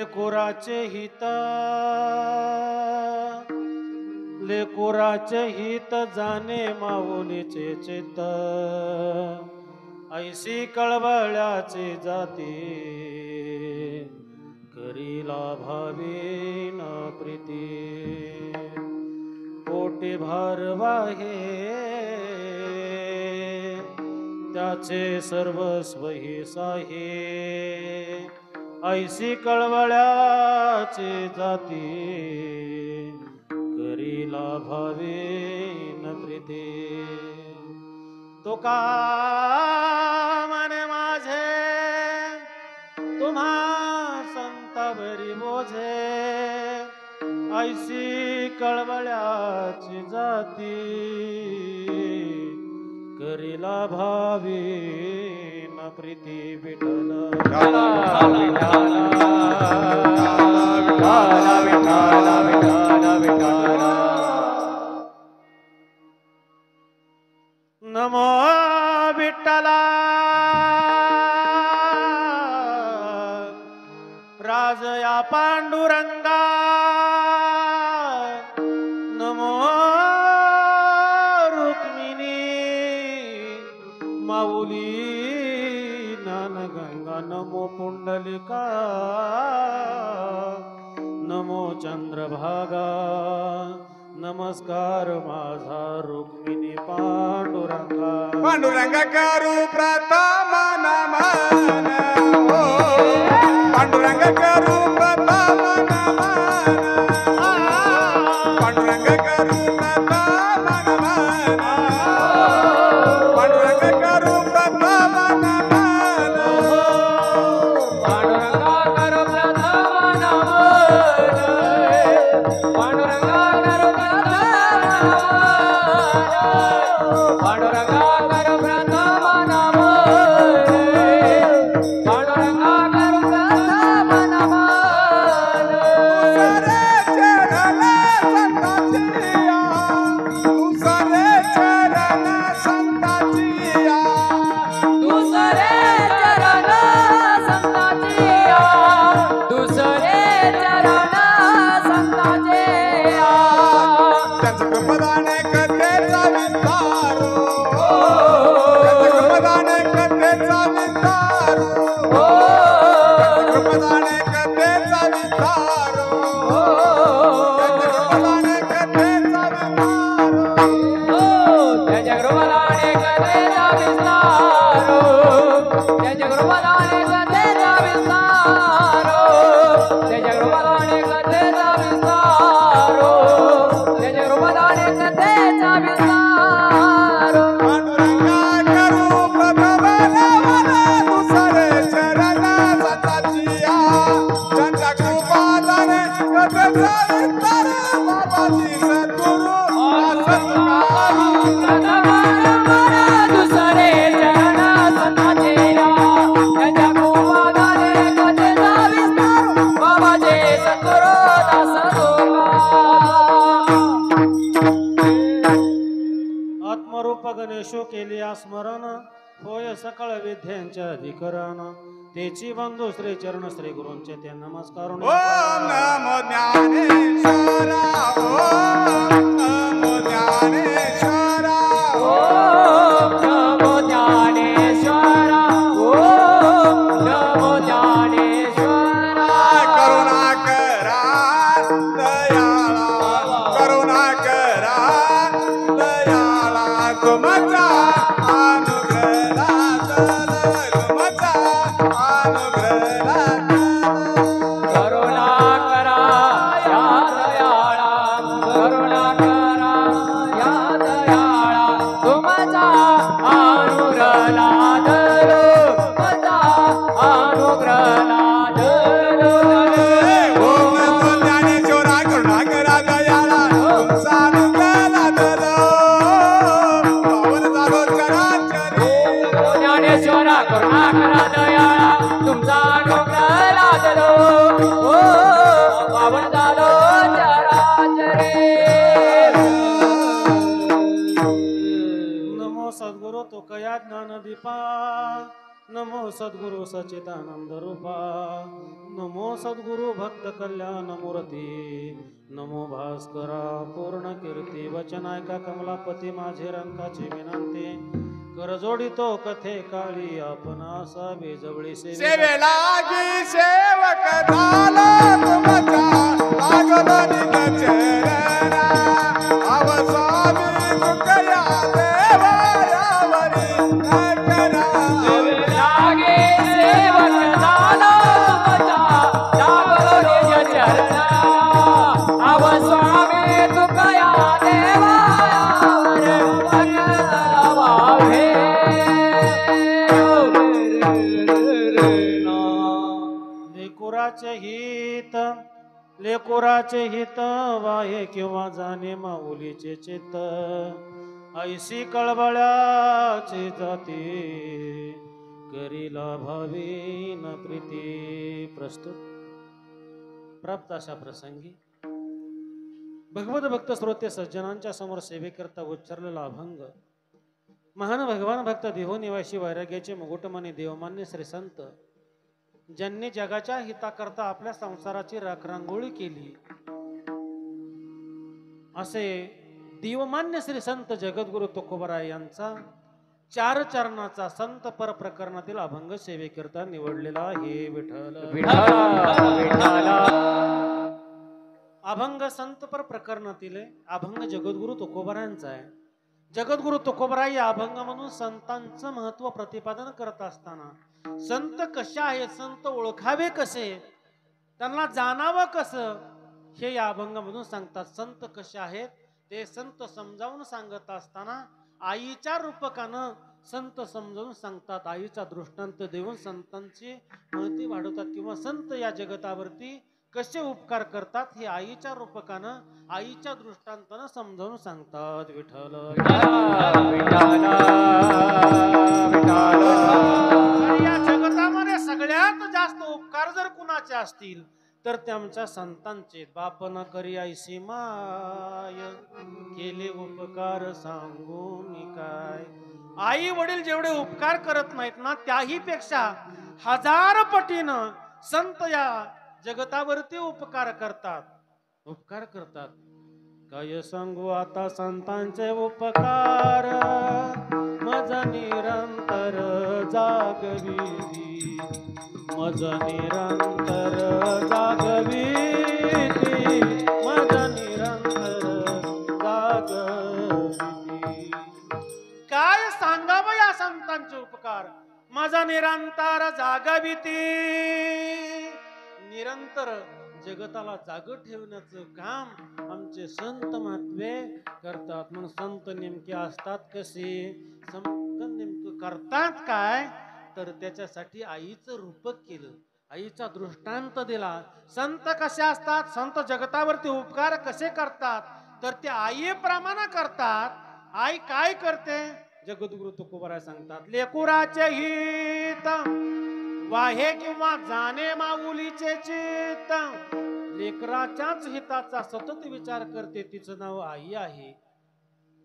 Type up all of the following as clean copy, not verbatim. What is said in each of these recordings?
लेकुराचे हित लेकुराचे हित जाणे माऊलीचे चित्त ऐसी कळवळ्याचे जाती करीला भावी न प्रीती पोटी भारवाहे त्याचे सर्वस्व हे साहे ऐसी कळवळ्याचे जाती करीला भावे न प्रीती तो का म्हणे माझे तुम्हा संतावरी बोझे ऐसी कळवळ्याची जाती करीला भावी न प्रीती विठ्ठल नमो विठ्ठला राजया पांडुरंगा नमो रुक्मिणी माऊली ज्ञानगंगा नमो पुंडलिका नमो चंद्रभागा नमस्कार माझा रुक्मिणी पांडुरंगा पांडुरंगा करू प्रथम नमन पांडुरंगा करू प्रथम नमन पांडुरंगा करू प्रथम नमन पांडुरंगा करू प्रथम नमन पांडुरंगा करू प्रथम नमन पांडुरंगा गणेशो केलिया स्मरण होय सकळ विद्यांच्या अधिकरण तेची बंधू श्री चरण श्री गुरूंचे ते नमस्कार ओम नमो ज्ञानेश्वरा ओम नमो ज्ञानेश्वरा ओम नमो ज्ञानेश्वरा ओम नमो ज्ञानेश्वरा करुणा करा दयाळा करुणा करा दयाळा तुमचा अनुग्रह तुमचा अनुग्रह करुणा करा या दयाळा करुणा नमो सद्गुरु सच्चिदानंद रूपा, नमो सद्गुरु भक्त कल्याण मूर्ती, नमो भास्करा पूर्ण कीर्ती, वचन ऐका कमलापती माझे रंकाची विनंती, कर जोडितो कथे काळी आपण असावे जवळी सेवे लागी सेवक झाला तुमचा लागलो निज चरणा आव स्वामी तुकया देवा यावरी करा लागे सेवक झाला तुमचा लागलो निज चरणा आव स्वामी तुकया देवा वाहे लेकुराचे हित वाहे किंवा जाणे माऊलीचे चित्त, ऐशी कळबळ्याची जाती करीला भावी न प्रीती. प्रस्तुत प्राप्त अशा प्रसंगी भगवत भक्त श्रोते सज्जनांच्या समोर सेवेकरता उच्चारलेला अभंग महान भगवान भक्त देहो निवासी वैराग्याचे मुकुटमणी देवमान्य श्री संत ज्यांनी जगाच्या हिताकरता आपल्या संसाराची राखरांगोळी केली असे देवमान्य श्री संत जगद्गुरु तुकोबराय यांचा चार चरणाचा संत पर प्रकरणातील अभंग सेवेकरता निवडलेला आहे. विठ्ठल अभंग संत पर प्रकरणातील अभंग जगद्गुरु तुकोबरायांचा आहे. जगद्गुरु तुकोबराय या अभंग म्हणून संतांचं महत्व प्रतिपादन करत असताना संत कशा आहेत, संत ओळखावे कसे, त्यांना जाणावं कसं, हे या अभंगामधून सांगतात. संत कसे आहेत ते संत समजावून सांगत असताना आईच्या रूपकानं संत समजावून सांगतात. आईचा दृष्टांत देऊन संतांची महती वाढवतात किंवा संत या जगतावरती कसे उपकार करतात हे आईच्या रूपकानं आईच्या दृष्टांतानं समजावून सांगतात. विठ्ठल या जगतामध्ये सगळ्यात जास्त उपकार जर कुणाचे असतील तर ते आमच्या संतांचे. बाप न करी ऐसी माय केले उपकार सांगू मी काय. आई वडील जेवढे उपकार करत नाहीत ना त्याही पेक्षा हजार पटीनं संत या जगतावरती उपकार करतात. काय सांगू आता संतांचे उपकार, मज निरंतर जागवी, मज निरंतर जागवी, मज निरंतर जागवी. काय सांगावं या संतांचे उपकार, माझा निरंतर जागविती. निरंतर जगताला जाग ठेवण्याचं काम आमचे संत महात्मे करतात. म्हणून संत नेमके असतात कसे, संत नेमकं करतात काय, तर त्याच्यासाठी आईचं रूपक केलं, आईचा दृष्टांत दिला. संत कसे असतात, संत जगतावरती उपकार कसे करतात, तर ते आईप्रमाणे करतात. आई काय करते, जगद्गुरु तुकोबराय सांगतात. लेकुराचे हित वाहे किंवा जाणे माऊलीचे चित्त. लेकराच्याच हिताचा सतत विचार करते, तिचं नाव आई आहे.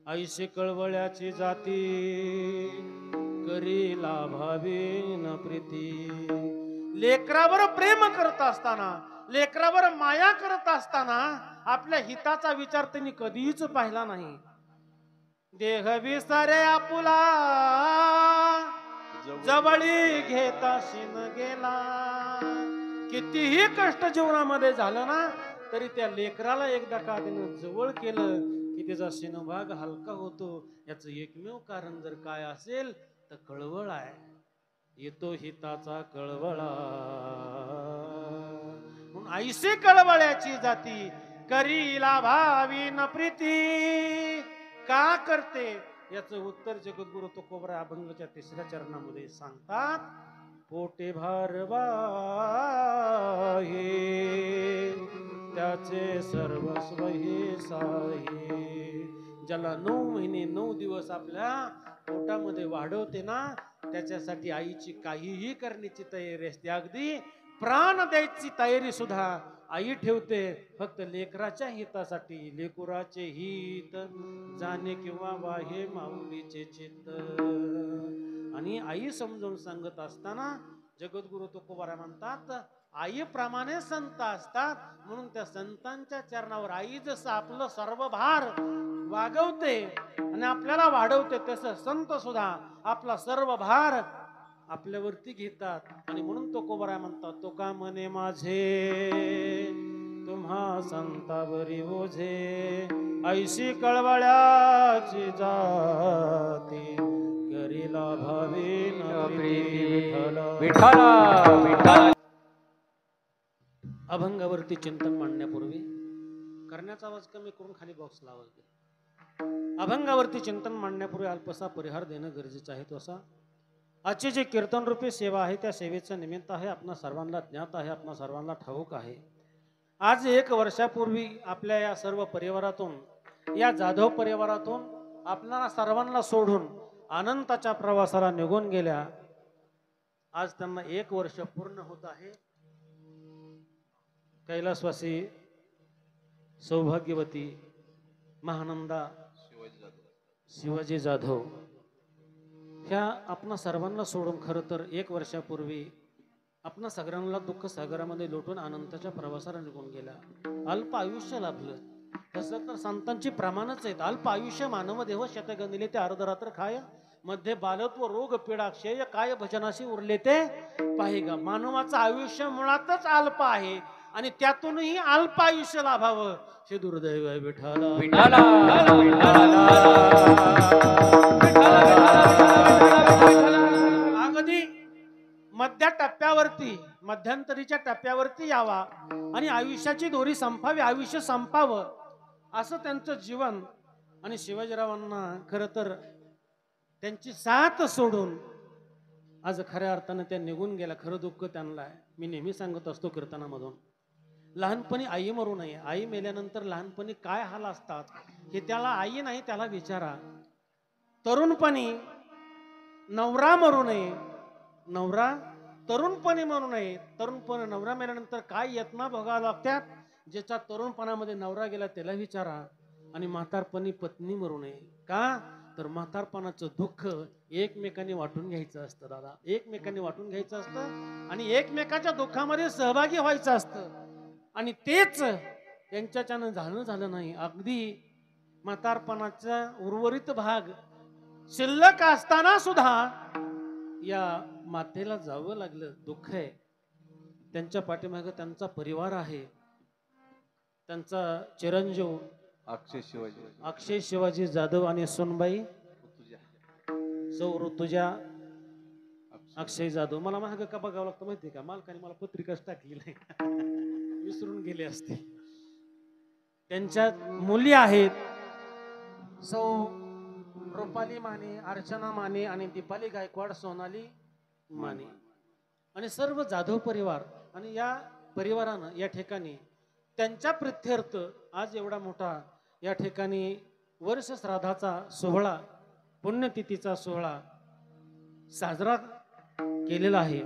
आईशी कळवळ्याची जाती करी लाभावी न प्रीती. लेकरावर प्रेम करत असताना, लेकरावर माया करत असताना आपल्या हिताचा विचार त्यांनी कधीच पाहिला नाही. देह विसरे आपुला जवळी घेता शिन गेला. कितीही कष्ट जीवनामध्ये झालं ना तरी त्या लेकराला एकदा का त्यानं जवळ केलं की त्याचा शिनभाग हलका होतो. याचं एकमेव कारण जर काय असेल तर कळवळ आहे. येतो हिताचा कळवळा. म्हणून ऐशी कळवळ्याची जाती करीला भावी न प्रीती. का करते याचं उत्तर जगद्गुरु तुकोबराय अभंगाच्या 3ऱ्या चरणामध्ये सांगतात. पोटे भारवा हे त्याचे सर्वस्व हे साहे. ज्याला 9 महिने 9 दिवस आपल्या पोटामध्ये वाढवते ना त्याच्यासाठी आईची काहीही करण्याची तयारी असते. अगदी प्राण द्यायची तयारी सुद्धा आई ठेवते फक्त लेकराच्या हितासाठी. लेकुराचे हित जाणे किंवा वाहे माऊलीचे चित्त. आणि आई समजावून सांगत असताना जगद्गुरु तुकोबाराय म्हणतात आईप्रमाणे संत असतात. म्हणून त्या संतांच्या चरणावर आई जसं आपलं सर्व भार वागवते आणि आपल्याला वाढवते तसं संत सुद्धा आपला सर्व भार आपल्यावरती घेतात. आणि म्हणून तुकोबाराय म्हणतात तुका म्हणे माझे तुम्हा संतावरी ओझे. ऐशी कळवळ्याची जाती करीला भावे न प्रीती विठ्ठल. विठ्ठल विठ्ठल. अभंगावरती चिंतन मांडण्यापूर्वी करण्याचा आवाज कमी करून खाली बॉक्स लावायचे. अभंगावरती चिंतन मांडण्यापूर्वी अल्पसा परिहार देणं गरजेचं आहे. तसा आजची जे कीर्तन रूपी सेवा आहे त्या सेवेचं निमित्त आहे आपणा सर्वांना ज्ञात आहे, आपणा सर्वांना ठाऊक आहे. आज 1 वर्षापूर्वी आपल्या या सर्व परिवारातून, या जाधव परिवारातून आपणाला सर्वांना सोडून अनंताच्या प्रवासाला निघून गेल्या. आज त्यांना 1 वर्ष पूर्ण होत आहे. कैलासवासी सौभाग्यवती महानंदा शिवाजी जाधव ह्या आपणा सर्वांना सोडून खरं तर 1 वर्षापूर्वी आपणा सगळ्यांना दुःख सागरामध्ये लोटून अनंताच्या प्रवासाला निघून गेला. अल्प आयुष्य लाभलं. तसं तर संतांची प्रमाणच आहेत. अल्प आयुष्य मानव देव शतगणिले ते अर्धरात्र खाय मध्ये बालत्व रोग पीडा क्षय काय भजनाशी उरले ते पाहिगा. मानवाचं आयुष्य मुळातच अल्प आहे आणि त्यातूनही अल्प आयुष्य लाभावं हे दुर्दैव आहे. विठ्ठला अगदी मध्य टप्प्यावरती, मध्यंतरीच्या टप्प्यावरती यावा आणि आयुष्याची दोरी संपावी, आयुष्य संपावं असं त्यांचं जीवन. आणि शिवाजीरावांना खरं तर त्यांची साथ सोडून आज खऱ्या अर्थानं त्या निघून गेल्या. खरं दुःख त्यांना आहे. मी नेहमी सांगत असतो कीर्तनामधून लहानपणी आई मरू नये. आई मेल्यानंतर लहानपणी काय हाल असतात हे त्याला आई नाही त्याला विचारा. तरुणपणी नवरा मरू नये, नवरा तरुणपणी मरू नये. तरुणपणी नवरा मेल्यानंतर काय यातना भोगाव्या लागतात ज्याच्या तरुणपणामध्ये नवरा गेला त्याला विचारा. आणि म्हातारपणी पत्नी मरू नये. का तर म्हातारपणाचं दुःख एकमेकांनी वाटून घ्यायचं असतं दादा. एकमेकांनी वाटून घ्यायचं असतं आणि एकमेकाच्या दुःखामध्ये सहभागी व्हायचं असतं. आणि तेच यांच्याच्यानं झालं नाही. अगदी म्हातारपणाचा उर्वरित भाग शिल्लक असताना सुद्धा या मातेला जावं लागलं. दुःख आहे. त्यांच्या पाठीमागे त्यांचा परिवार आहे. त्यांचा चिरंजीव अक्षय शिवाजी जाधव आणि सोनबाई सौ ऋतुजा अक्षय जाधव. मला महाग का बघावं लागतं माहिती का, मालकाने मला पत्रिकाच टाकली नाही विसरून गेले असते. त्यांच्या मुली आहेत सौ रुपाली माने, अर्चना माने आणि दीपाली गायकवाड, सोनाली माने आणि सर्व जाधव परिवार. आणि या परिवारानं या ठिकाणी त्यांच्या प्रित्यर्थ आज एवढा मोठा या ठिकाणी वर्ष श्राद्धाचा सोहळा, पुण्यतिथीचा सोहळा साजरा केलेला आहे.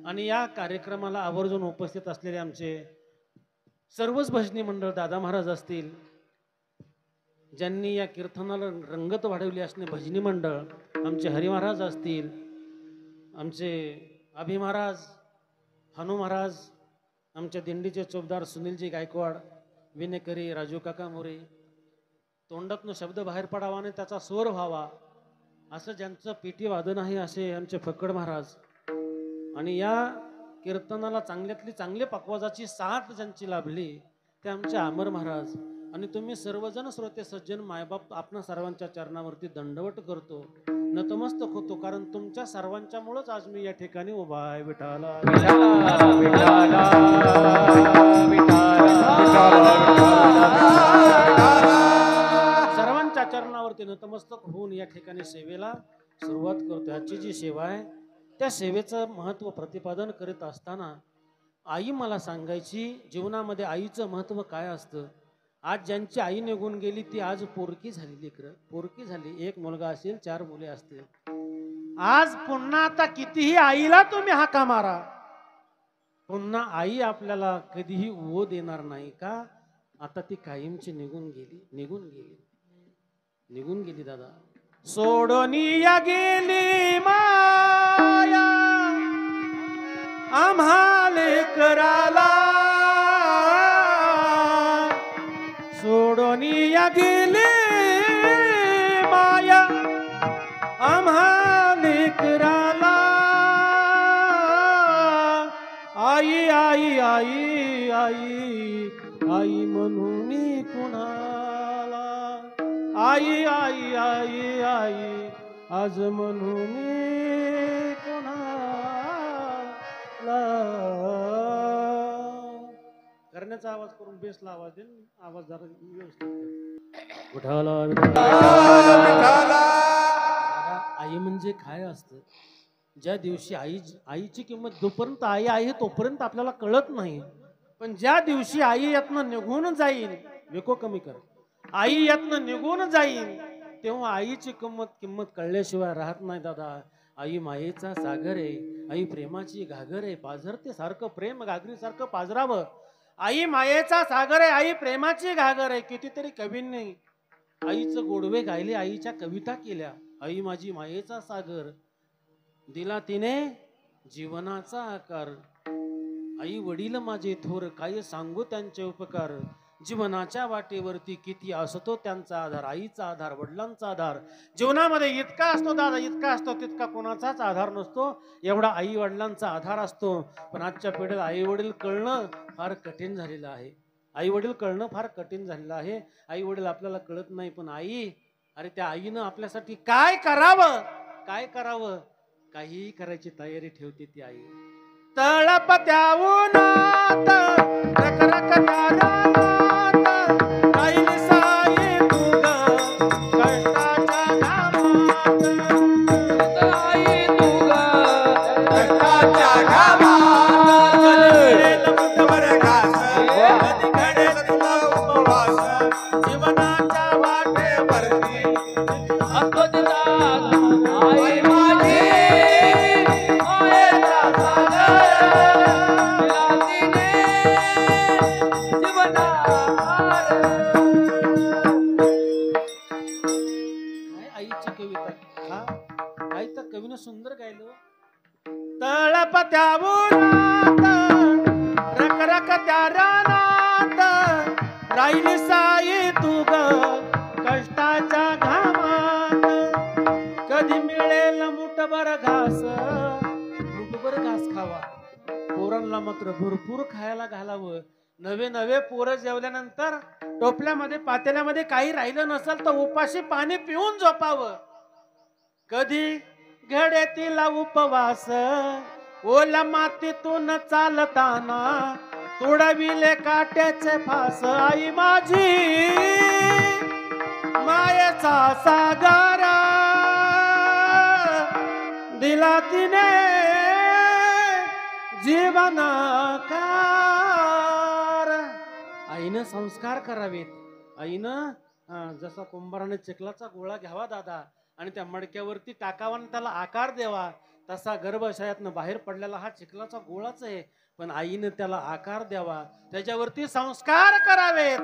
आणि या कार्यक्रमाला आवर्जून उपस्थित असलेले आमचे सर्वच भजनी मंडळ, दादा महाराज असतील ज्यांनी या कीर्तनाला रंगत वाढवली असणे, भजनी मंडळ, आमचे हरी महाराज असतील, आमचे अभि महाराज, हनु महाराज, आमच्या दिंडीचे चोपदार सुनीलजी गायकवाड, विनेकरी राजू काका मोरे. तोंडातनं शब्द बाहेर पडावा आणि त्याचा स्वर व्हावा असं ज्यांचं पेटी वादन आहे असे आमचे फक्कड महाराज. आणि या कीर्तनाला चांगल्यातली चांगले पकवाजाची साथ ज्यांची लाभली ते आमचे अमर महाराज. आणि तुम्ही सर्वजण श्रोते सज्जन मायबाप आपणा सर्वांच्या चरणावरती दंडवट करतो, नतमस्तक होतो, कारण तुमच्या सर्वांच्यामुळेच आज मी या ठिकाणी उभा आहे. विठाला सर्वांच्या चरणावरती नतमस्तक होऊन या ठिकाणी सेवेला सुरुवात करतो. आजची जी सेवा आहे त्या सेवेचं महत्त्व प्रतिपादन करीत असताना आई मला सांगायची जीवनामध्ये आईचं महत्त्व काय असतं. आज ज्यांची आई निघून गेली ती आज पोरकी झाली, लेकरं पोरकी झाली, 1 मुलगा असेल 4 मुले असतील. आज पुन्हा आता कितीही आईला तुम्ही हाका मारा पुन्हा आई आपल्याला कधीही ओ देणार नाही का? आता ती कायमची निघून गेली दादा. सोडून या गेली माया आम्हा लेकराला, सोडून या गेली माया आम्हा लेकराला. आई आई आई आई आई म्हणून मी कुणाला, आई आई आई आई आज म्हणून मी कुणाला. करण्याचा आवाज करून बेसला आवाज दे, आवाज जरा व्यवस्थित. उठाला आई म्हणजे काय असतं? ज्या दिवशी आईची किंमत जोपर्यंत आई आहे तोपर्यंत आपल्याला कळत नाही, पण ज्या दिवशी आई यातनं निघून जाईल, वेको कमी कर, आई यातनं निघून जाईल तेव्हा आईची किंमत कळल्याशिवाय राहत नाही दादा. आई मायेचा सागर आहे, आई प्रेमाची घागर आहे, पाझरते सारखं प्रेम घागरी सारखं पाझरावं. आई मायेचा सागर आहे, आई प्रेमाची घागर आहे. कितीतरी कवींनी आईचं गोडवे गायले, आईच्या कविता केल्या. आई माझी मायेचा सागर, दिला तिने जीवनाचा आकार. आई वडील माझे थोर, काय सांगू त्यांचे उपकार. जीवनाच्या वाटेवरती किती असतो त्यांचा आधार. आईचा आधार, वडिलांचा आधार जीवनामध्ये इतका असतो दादा, इतका असतो तितका कोणाचाच आधार नसतो, एवढा आई वडिलांचा आधार असतो. पण आजच्या पिढीला आई वडील कळणं फार कठीण झालेलं आहे. आई वडील कळणं फार कठीण झालेलं आहे. आई वडील आपल्याला कळत नाही, पण आई, अरे त्या आईनं आपल्यासाठी काय करावं, काहीही करायची तयारी ठेवते ती आई. तळपत्या उन्हात रखरखत्या रानात राहिली साई तू ग कष्टाच्या घामात. आई तू ग कष्टाच्या घामात घडेल मुठभर घास, कधी घडेल तुला उपवास. जीवनाच्या वाटेवरती असतो तिचा आई माझी मायेचा सागर, दिला तिने जीवनाधार. काय आईची कविता हा, आई तर कवीनं सुंदर गायलं. तळपत्या उन्हात रखरखत्या रानात राहिली साई तू ग कष्टाच्या घामात. कधी मिळेल मुठभर घास खावा. पोरांना मात्र भरपूर खायला घालावं. नवे पोरं जेवल्यानंतर टोपल्यामध्ये पातेल्यामध्ये काही राहिलं नसेल तर उपाशी पाणी पिऊन झोपावं. कधी घडेतील उपवास, ओल्या मातीतून चालताना तोडविले काट्याचे फास. आई माझी मायेचा सागर, दिला तिने जीवनाकार. आईनं संस्कार करावेत. आईनं जसा कुंभाराने चिखलाचा गोळा घ्यावा दादा आणि त्या मडक्यावरती टाकावा आणि त्याला आकार द्यावा, तसा गर्भाशयातनं बाहेर पडलेला हा चिखलाचा गोळाच आहे, पण आईनं त्याला आकार द्यावा, त्याच्यावरती संस्कार करावेत.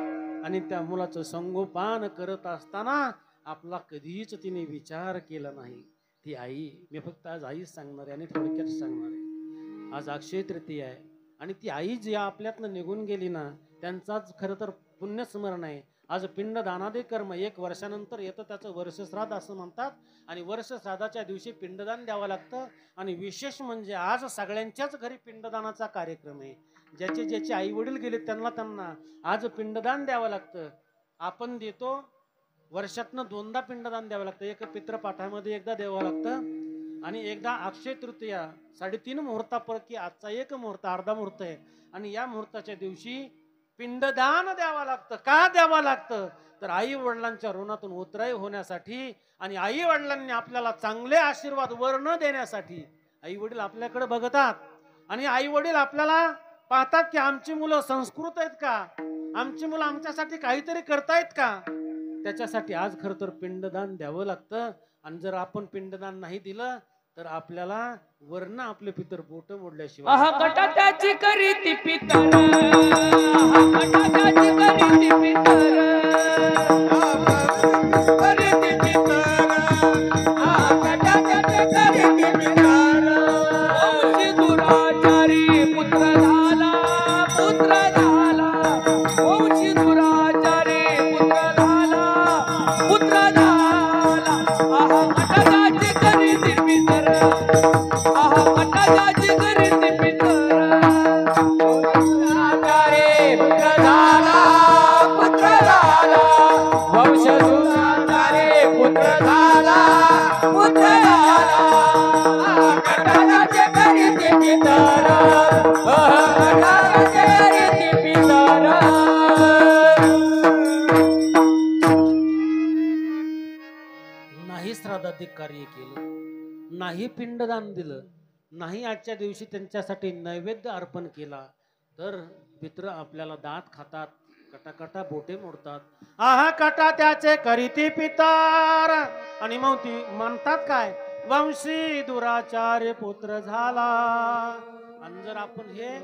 आणि त्या मुलाचं संगोपन करत असताना आपला कधीच तिने विचार केला नाही. ती आई, मी फक्त आज आईच सांगणार आहे आणि थोडक्यात सांगणार आहे. आज अक्षय तृतीया आहे आणि ती आई जी आपल्यातनं निघून गेली ना, त्यांचाच खरं तर पुण्यस्मरण आहे. आज पिंडदानादे कर्म 1 वर्षानंतर येतं, त्याचं वर्षश्राद्ध असं म्हणतात. आणि वर्षश्राद्धाच्या दिवशी पिंडदान द्यावं लागतं. आणि विशेष म्हणजे आज सगळ्यांच्याच घरी पिंडदानाचा कार्यक्रम आहे. ज्याचे आई वडील गेले त्यांना आज पिंडदान द्यावं लागतं. आपण देतो, वर्षातनं 2दा पिंडदान द्यावं लागतं. एक पितृपाठामध्ये एकदा द्यावं लागतं आणि एकदा अक्षय तृतीया 3:30 मुहूर्तापैकी आजचा एक मुहूर्त, अर्धा मुहूर्त आहे. आणि या मुहूर्ताच्या दिवशी पिंडदान द्यावं लागतं. का द्यावं लागतं तर आई वडिलांच्या ऋणातून उतराई होण्यासाठी आणि आई वडिलांनी आपल्याला चांगले आशीर्वाद वर्ण देण्यासाठी. आई वडील आपल्याकडे बघतात आणि आई वडील आपल्याला पाहतात की आमची मुलं संस्कृत आहेत का, आमची मुलं आमच्यासाठी काहीतरी करतायत का. त्याच्यासाठी आज खरं तर पिंडदान द्यावं लागतं. आणि जर आपण पिंडदान नाही दिलं तर आपल्याला वर्ण आपले पितर बोट मोडल्याशिवाय आहा कटाट्याची करीती पितर आहा कटाट्याची करीती पितर करीती पितर आहा कटाट्याची करीती पितर वंशी दुराचारी पुत्र झाला वंशी दुराचारी पुत्र झाला आहा कटाट्याची करीती पितर आहा कटाट्याची करीती पितर दुराचारी पुत्र झाला वंश दुराचारी पुत्र झाला आहा कटाट्याची करीती पितर आहा कटाट्याची करीती पितर नाही श्राद्धाधिक कार्य केलं, नाही पिंडदान दिलं, नाही आजच्या दिवशी त्यांच्यासाठी नैवेद्य अर्पण केला, तर पित्र आपल्याला दात खातात, कटाकटा बोटे मोडतात. आहा कटा त्याचे करीती पितर. आणि मग ती म्हणतात काय, वंशी दुराचार्य पुत्र झाला. आणि जर आपण हे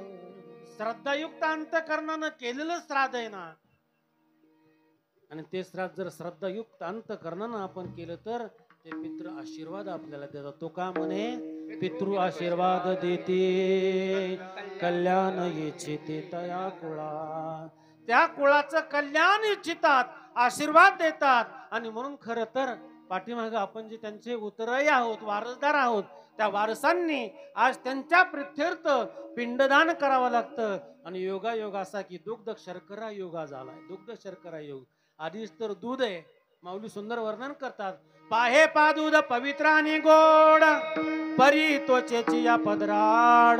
श्रद्धायुक्त अंतकरणानं केलेलं श्राद्ध आहे ना, आणि ते श्राद्ध जर श्रद्धायुक्त अंतकरणानं आपण केलं तर ते पितृ आशीर्वाद आपल्याला देतात. तो का म्हणे, पितृ आशीर्वाद देते कल्याण इच्छिते तया कुळा. त्या कुळाचं कल्याण इच्छितात, आशीर्वाद देतात. आणि म्हणून खरं तर पाठीमागं आपण जे त्यांचे उत्तराई आहोत, वारसदार आहोत, त्या वारसांनी आज त्यांच्या प्रित्यर्थ पिंडदान करावं लागतं. आणि योगायोग असा की दुग्ध शर्करा योगा झालाय. दुग्ध शर्करा योग आधीच तर दूध आहे. माऊली सुंदर वर्णन करतात, पाहे पा दूध पवित्र आणि गोड, परी त्वचेची या पदराड,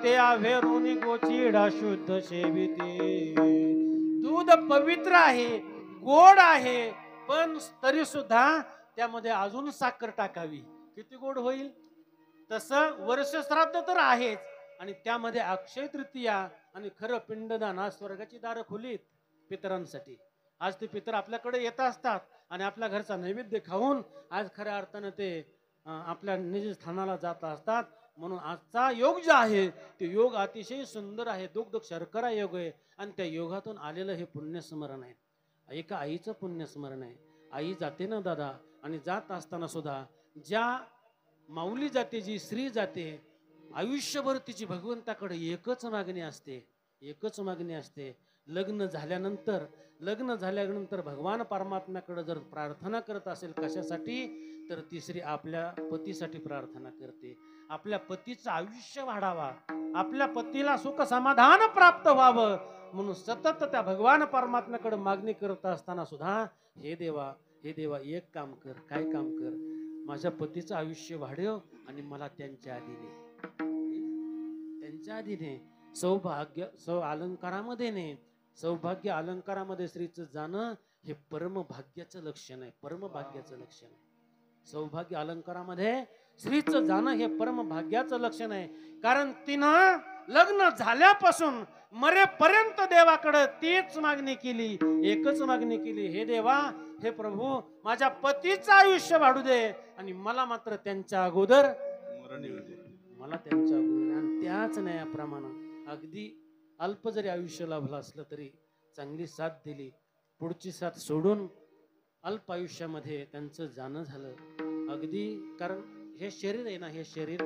ते आव्हेरुनी गोचिडा शुद्ध सेविते. दूध पवित्र आहे, गोड आहे, पण तरी सुद्धा त्यामध्ये अजून साखर टाकावी, किती गोड होईल. तसं वर्ष श्राद्ध तर आहेच, आणि त्यामध्ये अक्षय तृतीया आणि खरं पिंडदान, आज स्वर्गाची दारं खुलीत पितरांसाठी. आज ते पितर आपल्याकडे येत असतात आणि आपल्या घरचा नैवेद्य खाऊन आज खऱ्या अर्थानं ते आपल्या निज स्थानाला जात असतात. म्हणून आजचा योग जो आहे ते योग अतिशय सुंदर आहे, दुग्ध शर्करा योग आहे. आणि त्या योगातून आलेलं हे पुण्यस्मरण आहे. एका आईचं पुण्यस्मरण आहे. आई जाते ना दादा, आणि जात असताना सुद्धा ज्या माऊली जाते, जी स्त्री जाते, आयुष्यभर तिची भगवंताकडे एकच मागणी असते, एकच मागणी असते. लग्न झाल्यानंतर भगवान परमात्म्याकडे जर प्रार्थना करत असेल कशासाठी, तर ती स्त्री आपल्या पतीसाठी प्रार्थना करते. आपल्या पतीचं आयुष्य वाढावा, आपल्या पतीला सुख समाधान प्राप्त व्हावं म्हणून सतत त्या भगवान परमात्म्याकडे मागणी करत असताना सुद्धा, हे देवा एक काम कर. काय काम कर, माझ्या पतीचं आयुष्य वाढव आणि मला त्यांच्या आधी ने सौभाग्य अलंकारामध्ये ने. सौभाग्य अलंकारामध्ये स्त्रीचं जाणं हे परमभाग्याचं लक्षण आहे, परमभाग्याचं लक्षण आहे. सौभाग्य अलंकारामध्ये स्त्रीचं जाणं हे परमभाग्याचं लक्षण आहे. कारण तिनं लग्न झाल्यापासून मरेपर्यंत देवाकडे तीच मागणी केली, एकच मागणी केली, हे देवा, हे प्रभू, माझ्या पतीचं आयुष्य वाढू दे आणि मला मात्र त्यांच्या अगोदर मला त्यांच्या अगोदर. आणि त्याच न्यायाप्रमाणे अगदी अल्प जरी आयुष्य लाभलं असलं तरी चांगली साथ दिली, पुढची साथ सोडून अल्प आयुष्यामध्ये त्यांचं जाणं झालं. अगदी कारण हे शरीर आहे ना, हे शरीर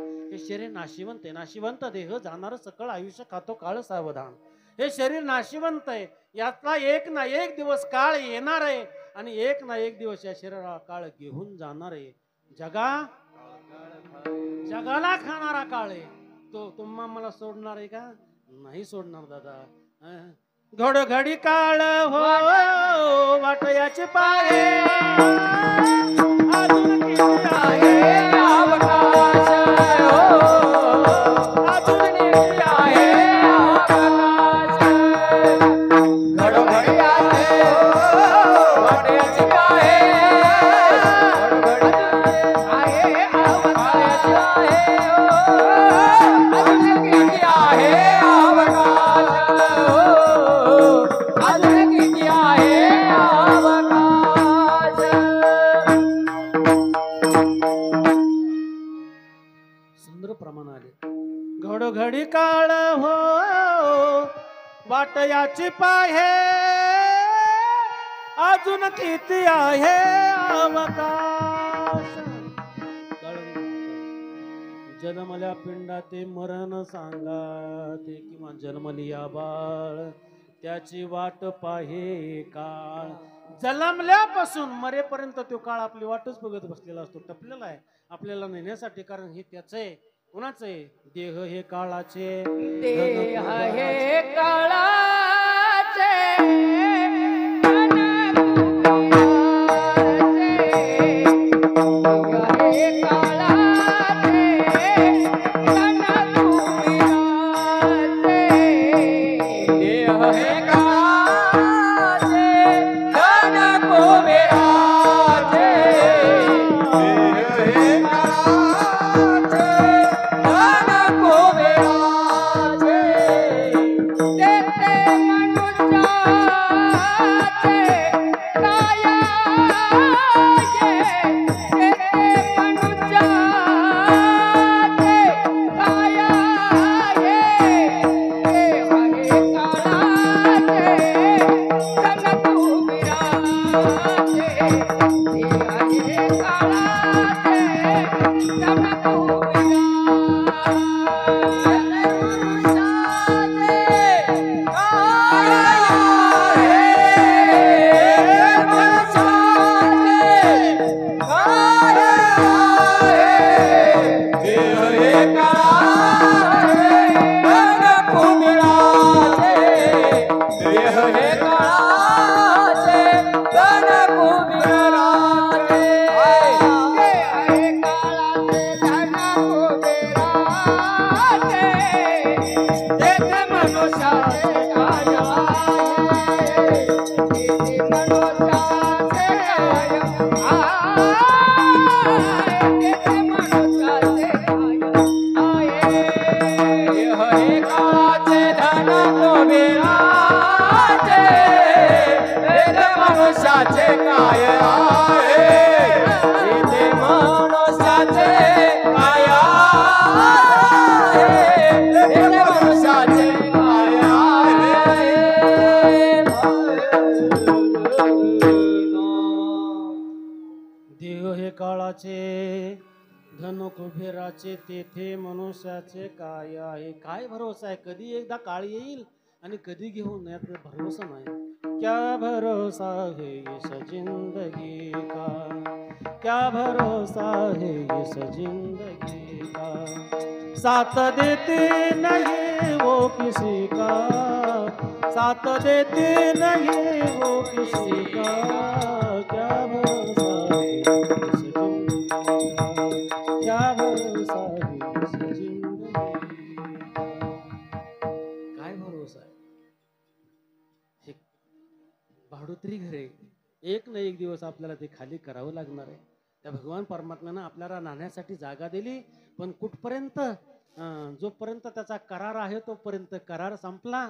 नाशिवंत आहे. नाशिवंत देह जाणार सकळ आयुष्य खातो काळ सावधान. हे शरीर नाशिवंत आहे, यातला एक ना एक दिवस काळ येणार आहे आणि एक ना एक दिवस या शरीराला काळ घेऊन जाणार आहे. जगाला खाणारा काळ आहे तो. तुम्हा मला सोडणार आहे का? नाही सोडणार दादा. घोडघडी काळ हो वाट याची पाहे, अजून किती आहे अवकाश हो, अजून किती आहे अवकाश. घडोघडी आहे वाट्याची आहे, आहे अवकाश आहे हो, अजून किती आहे अवकाश हो, अजून किती आहे अवकाश. वाट याची पाहे अजून किती आहे अवकाश. जन्मल्या पिंडा ते मरण सांगा ते किंवा जन्मली या बाळ त्याची वाट पाहे काळ. जन्मल्यापासून मरेपर्यंत तो काळ आपली वाटच बघत बसलेला असतो, टपलेला आहे आपल्याला नेण्यासाठी. कारण हे त्याच आहे, कुणाच आहे? देह हे काळाचे, देह हे काळाचे, धन कुबेराचे तेथे मनुष्याचे काय आहे. काय भरोसा आहे? कधी एकदा काळ येईल आणि कधी घेऊन यात भरोसा नाही. क्या भरोसा है इस जिंदगी का, क्या भरोसा है इस जिंदगी का. साथ देते नहीं वो किसी का, साथ देते नहीं वो किसी का. क्या भरोसा है इस जिंदगी का, क्या भरोसा है इस जिंदगी का. काय भरोसा आहे? हे भाडोत्री घरे एक ना एक दिवस आपल्याला ते खाली करावं लागणार आहे. त्या भगवान परमात्म्यानं आपल्याला नाण्यासाठी जागा दिली, पण कुठपर्यंत? जोपर्यंत त्याचा करार आहे तोपर्यंत. करार संपला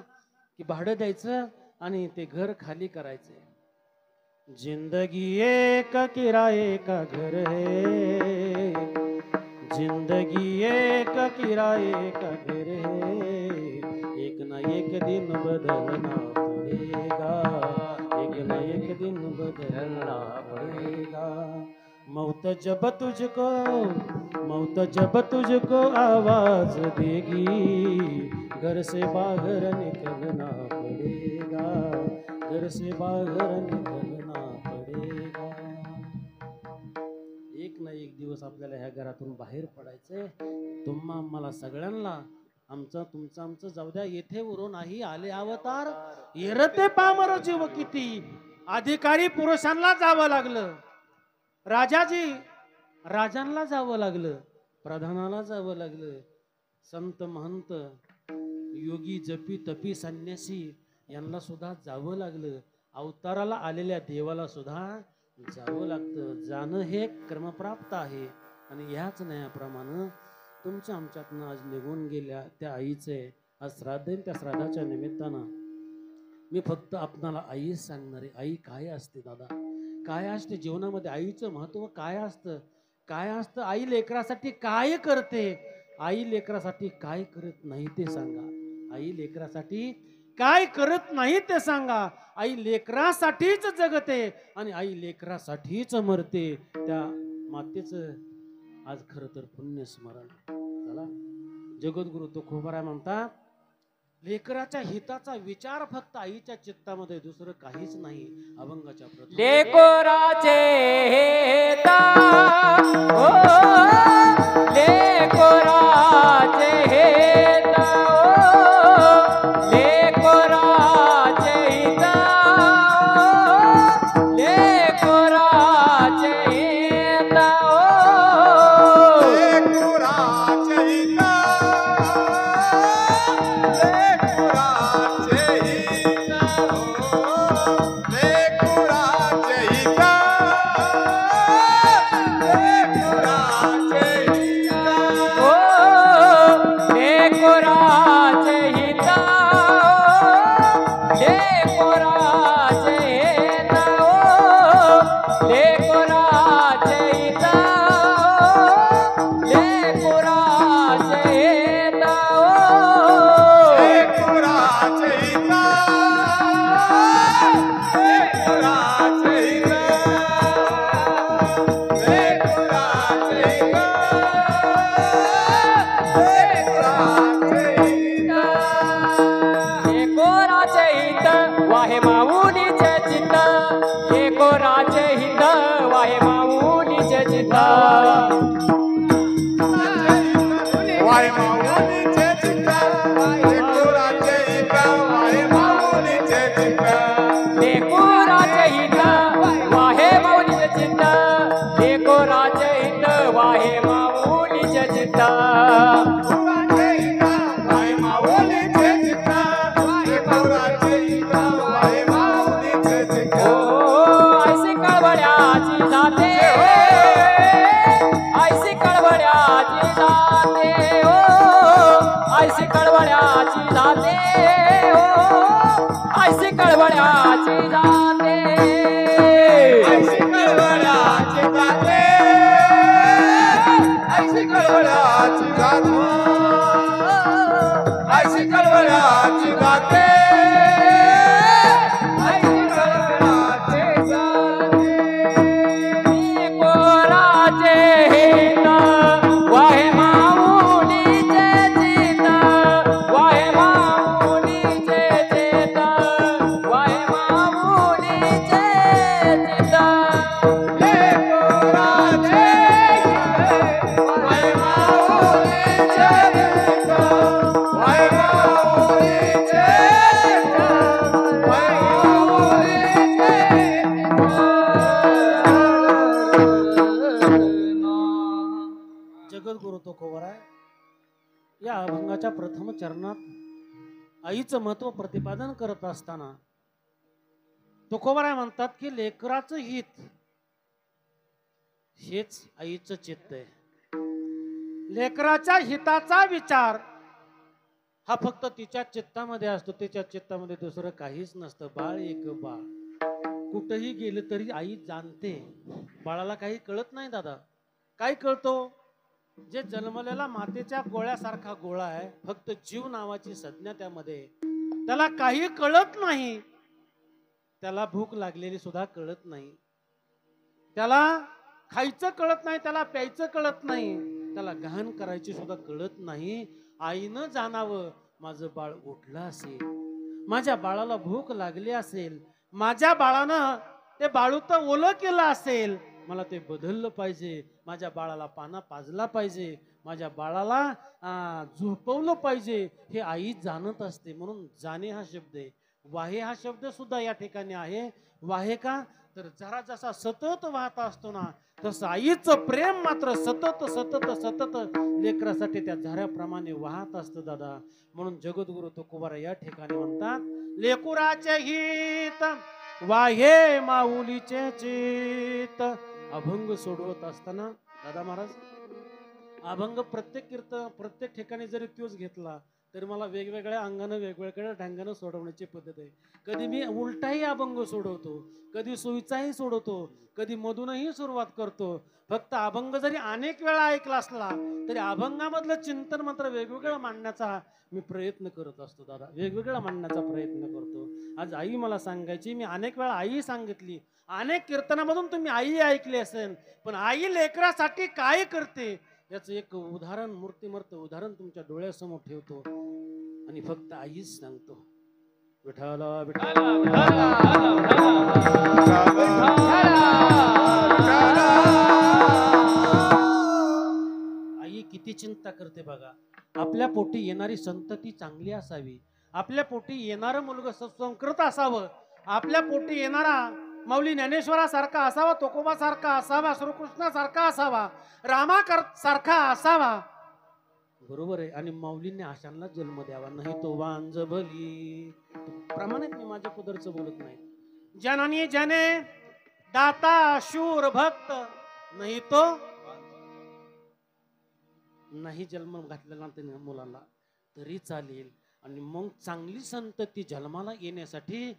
की भाडं द्यायचं आणि ते घर खाली करायचं. जिंदगी एक किराए का घर है, जिंदगी एक किराए का घर है. एक ना एक दिन बदलना पड़ेगा, एक ना एक दिन बदलना पड़ेगा. मौत जब तुझको, मौत जब तुझको आवाज देगी, घर से बाहर निकलना पड़ेगा, घर से बाहर निकलना पड़ेगा. एक ना एक दिवस आपल्याला ह्या घरातून बाहेर पडायचंय. तुम्हा आम्हाला सगळ्यांना आमचं तुमचं आमचं जाऊ द्या. येथे उरो नाही आले अवतार, येरते पामर जीव किती. अधिकारी पुरुषांना जावं लागलं, राजांना जावं लागलं, प्रधानाला जावं लागलं, संत महंत योगी जपी तपी संन्यासी यांना सुद्धा जावं लागलं. अवताराला आलेल्या देवाला सुद्धा जावं लागतं. जाणं हे क्रमप्राप्त आहे. आणि ह्याच न्यायाप्रमाणे तुमच्या आमच्यातनं आज निघून गेल्या त्या आईचे आज श्राद्ध आहे. त्या श्राद्धाच्या निमित्तानं मी फक्त आपणाला आईच सांगणार आहे. आई काय असते दादा, काय असते जीवनामध्ये, आईचं महत्व काय असतं, काय असतं. आई लेकरासाठी काय करते, आई लेकरासाठी काय करत नाही ते सांगा. आई लेकरासाठी काय करत नाही ते सांगा. आई लेकरासाठीच जगते आणि आई लेकरासाठीच मरते. त्या मातेचं आज खर तर पुण्य स्मरण. चला, जगद्गुरु तुकोबाराय म्हणतात, लेकराच्या हिताचा विचार फक्त आईच्या चित्तामध्ये, दुसरं काहीच नाही. अभंगाच्या प्रथम लेकोराचे हेता ओ लेकोराचे हेता ओ लेकोराचे हिता ओ लेकोराचे हिता ओ लेकराचे हिता, लेकराचे हिता, लेकराचे हिता, लेकराचे हिता. ओ लेकोराचे हिता लेकोराचे हिता ओ लेकोराचे हिता लेकोराचे हिता ओ लेकराचे हिता, लेकराचे हिता, लेकराचे हिता, लेकराचे हिता. लेकोराचे हित वाहे माऊलीचे चित्त लेकोराचे हित वाहे माऊलीचे चित्त वाय माऊलीचे चित्ता, लेकराचे हिता, वाय माऊलीचे चित्ता. लेकोराचे हित वाहे माऊलीचे चित्त लेकोराचे हित वाहे माऊलीचे चित्त लेकराचे हिता, वाय माऊलीचे चित्ता, लेकराचे हिता, वाय माऊलीचे चित्ता. ऐसी कळवळ्याची जाते ऐसी कळवळ्याची जाते ओ ऐसी कळवळ्याची जाते ओ ऐसी कळवळ्याची जाते ऐशी कळवळाची जाते, ऐशी कळवळाची जाते, ऐशी कळवळाची जाते, ऐशी कळवळाची जाते. लेकोराचे हित वाहे माऊलीचे चित्त वाहे माऊलीचे चित्त वाहे माऊलीचे चित्त लेकराचे वाय माऊलीचे चित्ता, वाय माऊलीचे चित्ता, वाय माऊलीचे. जगद्गुरु तुकोबाराय या अभंगाच्या प्रथम चरणात आईचं महत्व प्रतिपादन करत असताना तुकोबाराय म्हणतात की लेकराचं हित हेच आईचं चित्त आहे. लेकराच्या हिताचा विचार हा फक्त तिच्या चित्तामध्ये असतो. तिच्या चित्तामध्ये दुसरं काहीच नसतं. बाळ एक बाळ कुठेही गेलं तरी आई जाणते. बाळाला काही कळत नाही दादा. काय कळतो? जे जन्मलेला मातेच्या गोळ्यासारखा गोळा आहे, फक्त जीव नावाची संज्ञा त्यामध्ये. त्याला काही कळत नाही. त्याला भूक लागलेली सुद्धा कळत नाही. त्याला खायचं कळत नाही. त्याला प्यायचं कळत नाही. त्याला गहन करायची सुद्धा कळत नाही. आईनं जाणावं माझं बाळ उठलं असेल, माझ्या बाळाला भूक लागली असेल, माझ्या बाळानं ते बाळूत ओलं केलं असेल, मला ते बदललं पाहिजे, माझ्या बाळाला पाना पाजला पाहिजे, माझ्या बाळाला झोपवलं पाहिजे, हे आई जाणत असते. म्हणून जाणे हा शब्द आहे. वाहे हा शब्द सुद्धा या ठिकाणी आहे. वाहे का तर जरा जसा सतत वाहत असतो ना, तसं आईचं प्रेम मात्र सतत सतत सतत लेकरासाठी त्या झऱ्याप्रमाणे वाहत असतं दादा. म्हणून जगद्गुरु तुकोबाराय या ठिकाणी म्हणतात, लेकुराचे हित वाहे माऊलीचे चित. अभंग सोडवत असताना दादा महाराज, अभंग प्रत्येक ठिकाणी जरी तोच घेतला तर मला वेगवेगळ्या अंगानं वेगवेगळ्या ढंगानं सोडवण्याची पद्धत आहे. कधी मी उलटाही अभंग सोडवतो, कधी सुईचाही सोडवतो, कधी मधूनही सुरुवात करतो. फक्त अभंग जरी अनेक वेळा ऐकला असला तरी अभंगामधलं चिंतन मात्र वेगवेगळं मांडण्याचा मी प्रयत्न करत असतो दादा, वेगवेगळा मांडण्याचा प्रयत्न करतो. आज आई मला सांगायची, मी अनेक वेळा आई सांगितली, अनेक कीर्तनामधून तुम्ही आई ऐकली असेल, पण आई लेकरासाठी काय करते याचं एक उदाहरण, मूर्तिमंत उदाहरण तुमच्या डोळ्यासमोर ठेवतो आणि फक्त आईच सांगतो. विठाला विठाला आई किती चिंता करते बघा. आपल्या पोटी येणारी संतती चांगली असावी, आपल्या पोटी येणारं मुलगा सुसंस्कृत असावं, आपल्या पोटी येणारा माऊली ज्ञानेश्वरासारखा असावा, तुकोबासारखा असावा, श्रीकृष्णासारखा असावा, सारखा असावा. बरोबर आहे. आणि माऊलींनी अशांना जन्म द्यावा, नाही तो वांज भली. प्रमाणित मी माझ्या पदरचं बोलत नाही. जननी जने दाता शूर भक्त, नाही तो नाही जन्म घातलेला त्या मुलाला तरी चालेल. आणि मग चांगली संतती जन्माला येण्यासाठी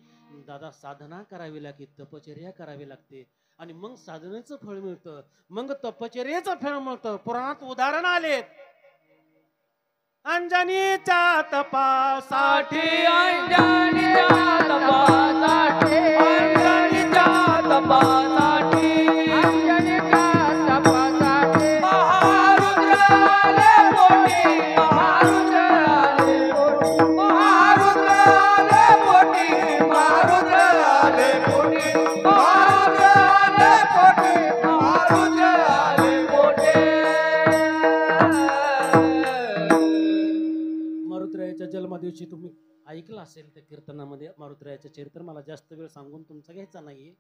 दादा साधना करावी लागते, तपचर्या करावी लागते आणि मग साधनेचं फळ मिळतं, मग तपचर्याचं फळ मिळतं. पुराणात उदाहरण आलेत. अंजनीच्या तपासाठी, अंजनीच्या तपासाठी, अंजनीच्या तपासाठी, अंजनीच्या तपासाठी महारुद्र आले पोटी, महारुद्र आले पोटी, महारुद्र आले पोटी, महारुद्र आले पोटी, महारुद्र आले पोटी, महारुद्र आले पोटी. मारुतीरायाच्या जन्मदिवशी तुम्ही ऐकलं असेल त्या कीर्तनामध्ये. मारुतीरायाचं चरित्र मला जास्त वेळ सांगून तुमचा घ्यायचा नाहीये.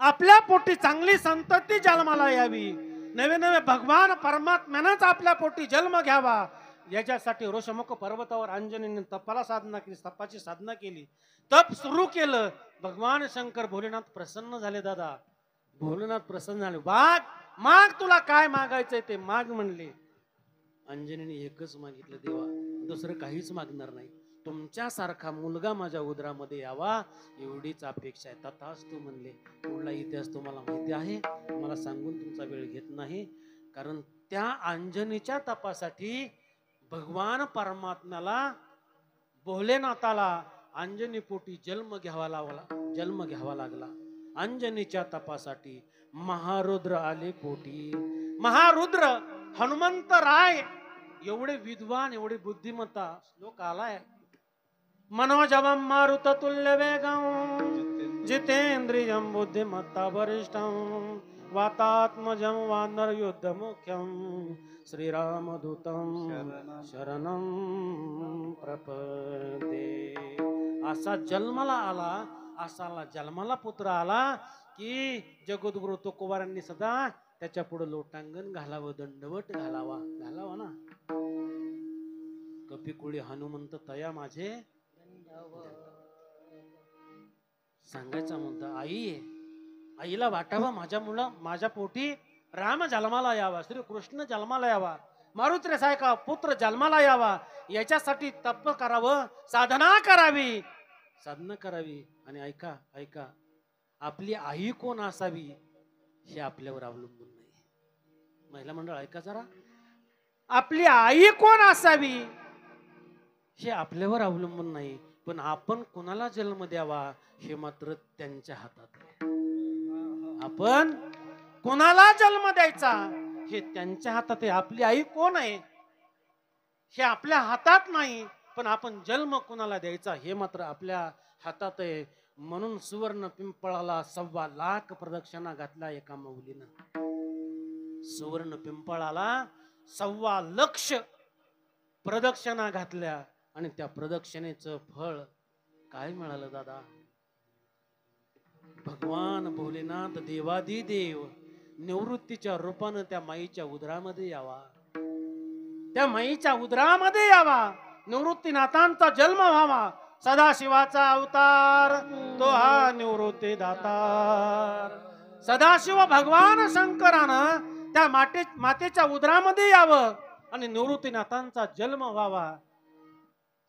आपल्या पोटी चांगली संतती जन्माला यावी, नवे नवे भगवान परमात्म्यानंच आपल्या पोटी जन्म घ्यावा, याच्यासाठी ऋषमुख पर्वतावर अंजनीने तपाची साधना केली, तप सुरू केलं. भगवान शंकर भोलेनाथ प्रसन्न झाले दादा, भोलेनाथ प्रसन्न झाले. माग तुला काय मागायचंय ते माग म्हणले. अंजनीने एकच मागितलं, देवा दुसरं काहीच मागणार नाही, तुमच्यासारखा मुलगा माझ्या उदरामध्ये यावा एवढीच अपेक्षा आहे. तथास्तु म्हणले. पुढला इतिहास तुम्हाला माहिती आहे, मला सांगून तुमचा वेळ घेत नाही. कारण त्या अंजनीच्या तपासाठी भगवान परमात्म्याला, भोलेनाथाला अंजनी पोटी जन्म घ्यावा लागला. अंजनीच्या तपासाठी महारुद्र आले पोटी. महारुद्र हनुमंत राय एवढे विद्वान, एवढे बुद्धिमत्ता श्लोक आलाय. मनोजवम मारुत तुल्य वेगम जितेंद्रियम बुद्धिमत्ता वरिष्ठम वातात्मजम वानर युद्ध मुख्यम श्रीरामदूतम शरणम प्रपदे. असा जन्माला आला, असाला जन्माला पुत्र आला की जगद्गुरु तुकोबारांनी सदा त्याच्या पुढे लोटांगण घालावं, दंडवट घालावा ना. कपिकुळी हनुमंत तया माझे सांगायचा मुद्दा आई आहे. आईला वाटावं माझ्या मुलं, माझ्या पोटी राम जन्माला यावा, श्री कृष्ण जन्माला यावा, मारुती सारखा पुत्र जन्माला यावा, याच्यासाठी तप करावं, साधना करावी. आणि ऐका आपली आई कोण असावी हे आपल्यावर अवलंबून नाही. महिला मंडळ ऐका जरा, आपली आई कोण असावी हे आपल्यावर अवलंबून नाही, पण आपण कोणाला जन्म द्यावा हे मात्र त्यांच्या हातात आहे. आपण कोणाला जन्म द्यायचा हे त्यांच्या हातात आहे. आपली आई कोण आहे हे आपल्या हातात नाही, पण आपण जन्म कोणाला द्यायचा हे मात्र आपल्या हातात आहे. म्हणून सुवर्ण पिंपळाला 1.25 लाख प्रदक्षिणा घातल्या एका माऊलीनं. सुवर्ण पिंपळाला 1.25 लक्ष प्रदक्षिणा घातल्या आणि त्या प्रदक्षिणेचं फळ काय मिळालं दादा? भगवान भोलेनाथ देवादिदेव निवृत्तीच्या रूपानं त्या माईच्या उदरामध्ये यावा, त्या माईच्या उदरामध्ये यावा, निवृत्तीनाथांचा जन्म व्हावा. सदाशिवाचा अवतार तो हा निवृत्ती दातार. सदाशिव भगवान शंकरानं त्या मातेच्या उदरामध्ये यावं आणि निवृत्तीनाथांचा जन्म व्हावा.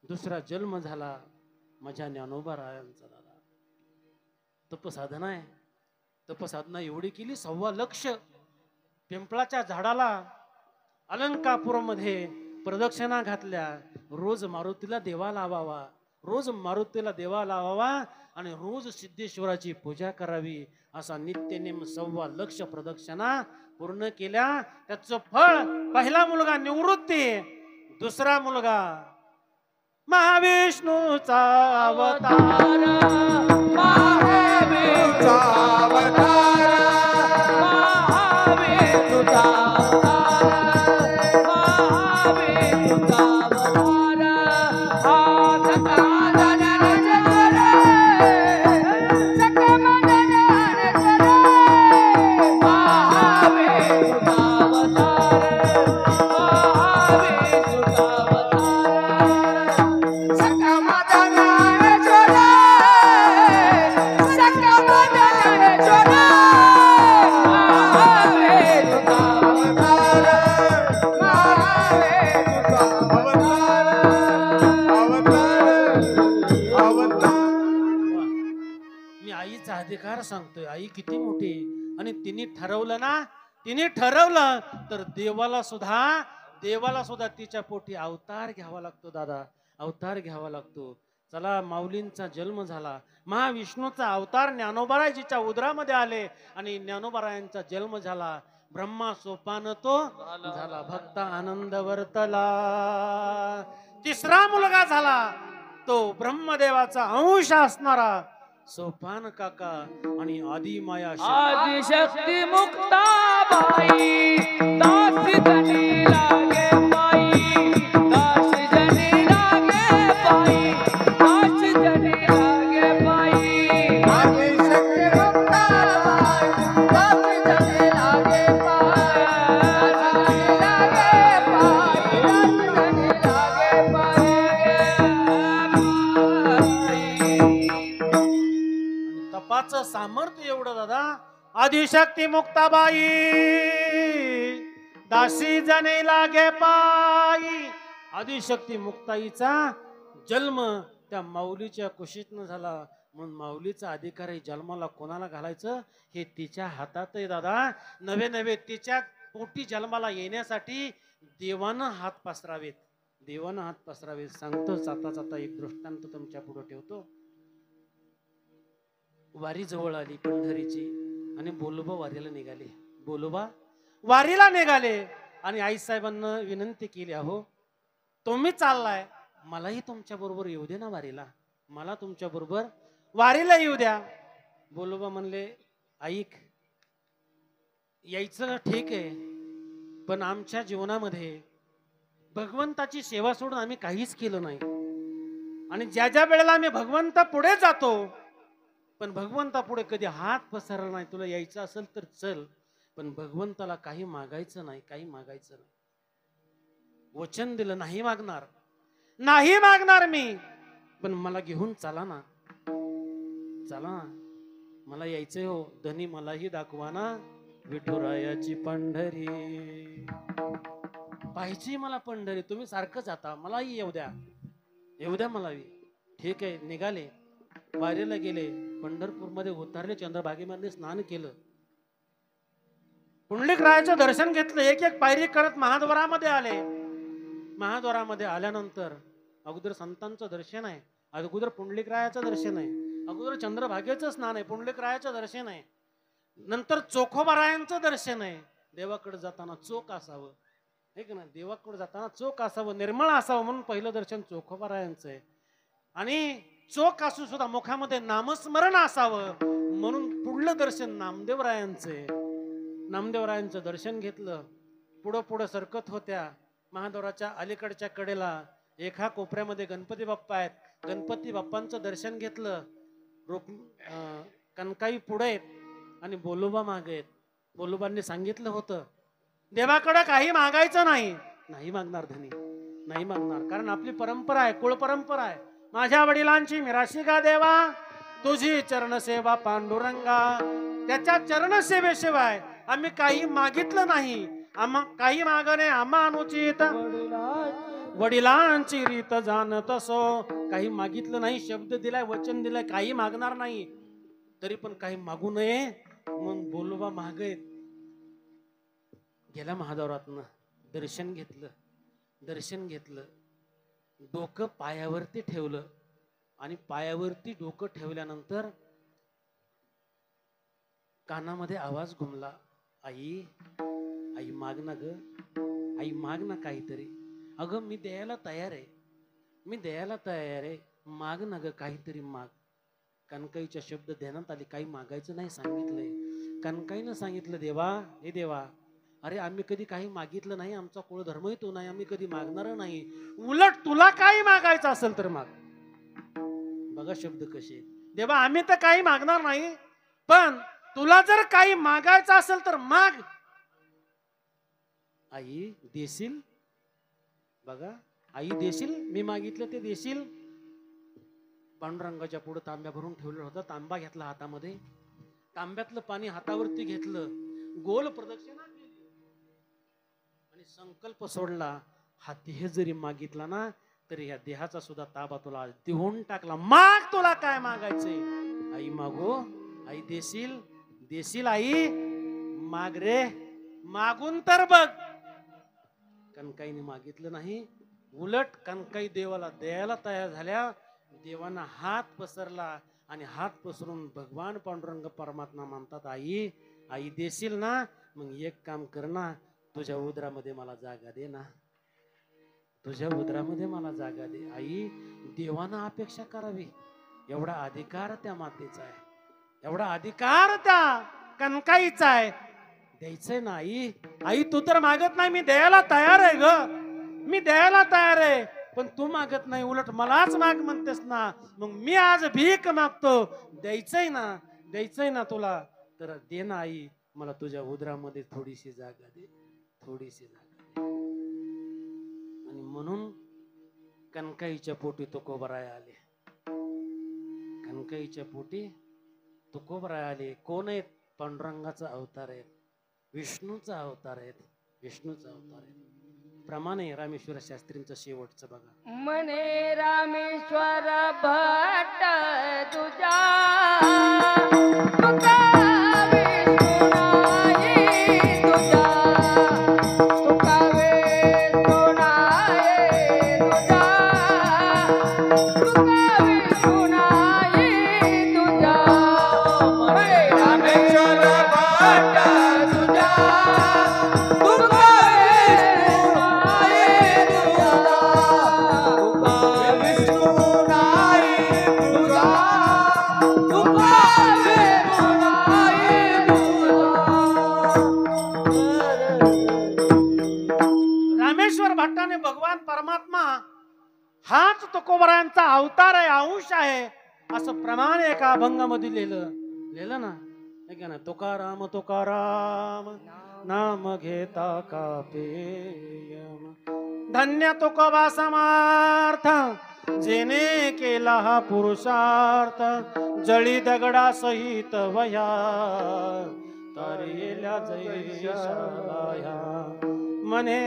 दुसरा जन्म झाला माझ्या ज्ञानोबा रायांचा दादा. तपसाधना आहे. तपसाधना एवढी केली 1.25 लक्ष. पिंपळाच्या झाडाला अलंकापूरमध्ये प्रदक्षिणा घातल्या. रोज मारुतीला देवा लावावा, रोज मारुतीला देवा लावावा आणि रोज सिद्धेश्वराची पूजा करावी असा नित्यनेम 1.25 लक्ष प्रदक्षिणा पूर्ण केल्या. त्याचं फळ पहिला मुलगा निवृत्ती, दुसरा मुलगा महाविष्णूचा अवतार. महाविष्णूचा अवतार, महाविष्णूचा अधिकार सांगतोय. आई किती मोठी. आणि तिने ठरवलं ना, तिने ठरवलं तर देवाला सुद्धा तिच्या पोटी अवतार घ्यावा लागतो दादा, अवतार घ्यावा लागतो. चला, माऊलींचा जन्म झाला. महाविष्णूचा अवतार ज्ञानोबारायजीच्या उदरामध्ये आले आणि ज्ञानोबारायांचा जन्म झाला. ब्रह्मा सोपान तो झाला, भक्त आनंद वर्तला. तिसरा मुलगा झाला तो ब्रह्मदेवाचा अंश असणारा सोपान काका आणि आदिमाया आदिशक्ती मुक्ताबाई. दासी जनी लागे बाई, दासी जनी लागे बाई, दासी जनी लागे बाई. आदिशक्ती मुक्ताबाई, दासी जनी लागे बाई, दासी जनी लागे बाई. तपाचं सामर्थ्य एवढं दादा. आदिशक्ती मुक्ताबाई, दासी जने लागे पायी. आदिशक्ती मुक्ताईचा जन्म त्या माऊलीच्या कुशीतनं झाला. म्हणून माऊलीचा अधिकार आहे जन्माला कोणाला घालायचं हे तिच्या हातात आहे दादा. नवे नवे तिच्या पोटी जन्माला येण्यासाठी देवानं हात पसरावेत, देवानं हात पसरावेत. सांगतो जाता जाता एक दृष्टांत तुमच्या पुढे ठेवतो. वारी जवळ आली पंढरीची आणि बोलोबा वारीला निघाले. बोलोबा वारीला निघाले आणि आईसाहेबांना विनंती केली, अहो तुम्ही चाललाय, मलाही तुमच्या बरोबर येऊ दे ना वारीला, मला तुमच्या बरोबर वारीला येऊ द्या. बोलोबा म्हणले, ऐक, यायचं ठीक आहे, पण आमच्या जीवनामध्ये भगवंताची सेवा सोडून आम्ही काहीच केलं नाही. आणि ज्या ज्या वेळेला आम्ही भगवंता पुढे जातो, पण भगवंता पुढे कधी हात पसरला नाही. तुला यायचं असेल तर चल, पण भगवंताला काही मागायचं नाही, काही मागायचं नाही. वचन दिलं, नाही मागणार, नाही मागणार मी, पण मला घेऊन चला ना, चला ना, मला यायचंय हो धनी, मलाही दाखवा ना विठुरायाची पंढरी. पाहिजे मला पंढरी, तुम्ही सारखं जाता, मलाही येऊ द्या, येऊ द्या मलाही. ठीक आहे, निघाले, वारीला गेले. पंढरपूरमध्ये उतरले, चंद्रभागेमध्ये स्नान केलं, पुंडलिकरायाचं दर्शन घेतलं. एक एक पायरी करत महाद्वारामध्ये आले. महाद्वारामध्ये आल्यानंतर अगोदर संतांचं दर्शन आहे, अगोदर पुंडलिकरायाचं दर्शन आहे, अगोदर चंद्रभागेचं स्नान आहे, पुंडलिकरायाचं दर्शन आहे, नंतर चोखोबारायांचं दर्शन आहे. देवाकडे जाताना चोख असावं, हे का ना, देवाकडे जाताना चोख असावं, निर्मळ असावं, म्हणून पहिलं दर्शन चोखोबारायांचं आहे. आणि चोख असून सुद्धा मुखामध्ये नामस्मरण असावं, म्हणून पुढलं दर्शन नामदेवरायांचं आहे. नामदेवरायांचं दर्शन घेतलं. पुढं पुढं सरकत होत्या. महाद्वाराच्या अलीकडच्या कडेला एका कोपऱ्यामध्ये गणपती बाप्पा आहेत. गणपती बाप्पांचं दर्शन घेतलं. कनकाई पुढे आहेत आणि बोलोबा मागे आहेत. बोलोबांनी सांगितलं होतं, देवाकडे काही मागायचं नाही. नाही मागणार धनी, नाही मागणार, कारण आपली परंपरा आहे, कुळ परंपरा आहे. माझ्या वडिलांची मिराशी का देवा, तुझी चरणसेवा पांडुरंगा. त्याच्या चरणसेवेशिवाय आम्ही काही मागितलं नाही. काही मागणे आम्हा अनुचित वडिलांची रीत जाणत असो. काही मागितलं नाही, शब्द दिलाय, वचन दिलाय, काही मागणार नाही, तरी पण काही मागू नये म्हणून बोलवा मागेत. गेल्या महाद्वारातनं दर्शन घेतलं, डोकं पायावरती ठेवलं आणि पायावरती डोकं ठेवल्यानंतर कानामध्ये आवाज घुमला, आई आई माग ना ग, आई माग ना काहीतरी. अगं मी द्यायला तयार आहे, माग ना ग काहीतरी माग. कणकाईच्या शब्द ध्यानात आले, काही मागायचं नाही सांगितलंय. कणकाईनं सांगितलं, देवा हे देवा, अरे आम्ही कधी काही मागितलं नाही, आमचा कुळ धर्मही तो नाही, आम्ही कधी मागणार नाही, उलट तुला काही मागायचं असेल तर माग. बघा शब्द कसे, देवा आम्ही तर काही मागणार नाही, पण तुला जर काही मागायचं असेल तर माग. आई देशील, बघा आई देशील, मी मागितलं ते देशील. पांडुरंगाच्या पुढे तांब्या भरून ठेवलेला होता, तांबा घेतला हातामध्ये, तांब्यातलं पाणी हातावरती घेतलं, गोल प्रदक्षिणा केली आणि संकल्प सोडला, हा देह जरी मागितला ना तरी या देहाचा सुद्धा ताबा तुला देऊन टाकला. माग तुला काय मागायचंय. आई मागो, आई देशील आई, माग रे, मागून तर बघ. कणकाईने मागितलं नाही, उलट कणकाई देवाला द्यायला तयार झाल्या. देवाना हात पसरला आणि हात पसरून भगवान पांडुरंग परमात्मा म्हणतात, आई आई देशील ना, मग एक काम कर ना, तुझ्या उदरामध्ये मला जागा दे ना, तुझ्या उदरामध्ये मला जागा दे. आई देवाना अपेक्षा करावी, एवढा अधिकार त्या मातेचा आहे, एवढा अधिकार त्या कणकाईचा आहे, द्यायचंय ना आई. आई तू तर मागत नाही, मी द्यायला तयार आहे ग, मी द्यायला तयार आहे, पण तू मागत नाही, उलट मलाच माग म्हणतेस ना, मग मी आज भीक मागतो. द्यायचंय ना तुला, तर दे ना आई, मला तुझ्या उदरामध्ये थोडीशी जागा दे, थोडीशी जागा दे. आणि म्हणून कणकाईच्या पोटी तुकोबराय आले, कणकाईच्या पोटी तुकोबराय आले. कोण आहेत? पांडुरंगाचा अवतार आहे, विष्णूचा अवतार आहे, विष्णूचा अवतार आहे. प्रमाणे रामेश्वर शास्त्रींचं शेवटचं बघा, म्हणे रामेश्वर भट्ट तुझा तुका विष्णू नाही तुझा, तुका विष्णू नाही तुझा, तुका विष्णू नाही तुझा. म्हणे रामेश्वर भट्ट तुझा तुका भट्टाने भगवान परमात्मा हाच तुकोबरायांचा अवतार आहे, अंश आहे, असं प्रमाण एका अभंगामध्ये लिहिलं ना. तुकाराम तुकाराम नाम घेता कापेयम, धन्य तुकोबा समार्थ जेने केला हा पुरुषार्थ, जळी दगडा सहित वया तारेल्या जैशालया. म्हणे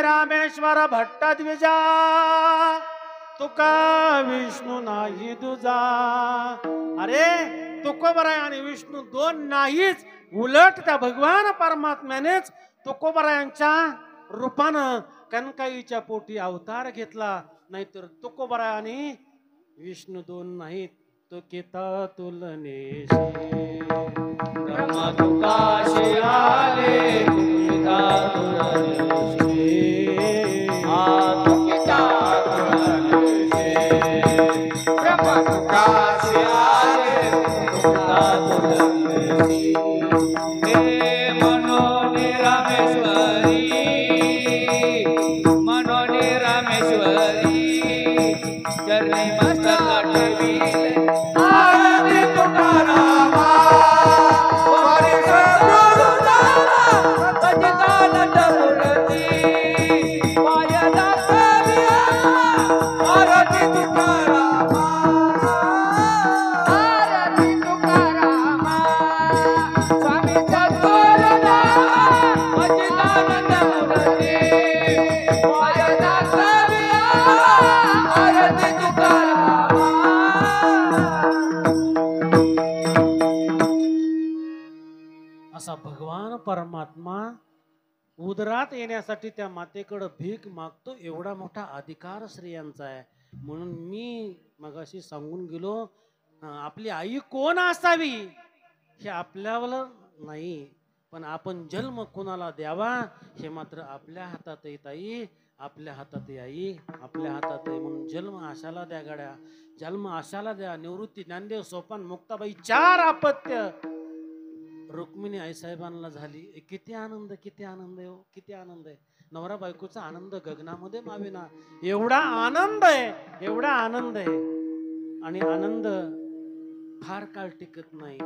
रामेश्वर भट्ट द्विजा तुका विष्णू नाही दुजा. अरे तुकोबराय आणि विष्णू दोन नाहीच, उलट त्या भगवान परमात्म्यानेच तुकोबरायांच्या रूपानं कणकाईच्या पोटी अवतार घेतला. नाहीतर तुकोबराय आणि विष्णू दोन नाहीत. तुकिता तुलनेशी ब्रह्मा तुकाशी आले, तुकिता तुलनेशी तुकिता तुलनेशी ब्रह्मा तुकाशी आले, तुकिता तुलनेशी. हे मनोनी रामेश्वरी, मनोनी रामेश्वरी, चरणी मस्तक ठेविले आरती तुकारामा, वारी सद्गुरुदारा भजतानंद मूर्ती, पायाला कविया आरती तुकारामा, आरती तुकारामा. स्वामी सद्गुरुदारा भजतानंद भगवान परमात्मा उदरात येण्यासाठी त्या मातेकडं भीक मागतो, एवढा मोठा अधिकार स्त्रियांचा आहे. म्हणून मी मगाशी सांगून गेलो, आपली आई कोण असावी हे आपल्याला नाही, पण आपण जन्म कोणाला द्यावा हे मात्र आपल्या हातात आहे. ताई, आपल्या हातात आहे. आई, आपल्या हातात आहे. म्हणून जन्म आशाला द्या गड्या, जन्म आशाला द्या. निवृत्ती, ज्ञानदेव, सोपान, मुक्ताबाई, 4 अपत्य रुक्मिणी आईसाहेबांना झाली. किती आनंद, किती आनंद आहे हो, किती आनंद आहे. नवरा बायकोचा आनंद गगनामध्ये मावेना, एवढा आनंद आहे, एवढा आनंद आहे. आणि आनंद फार काळ टिकत नाही,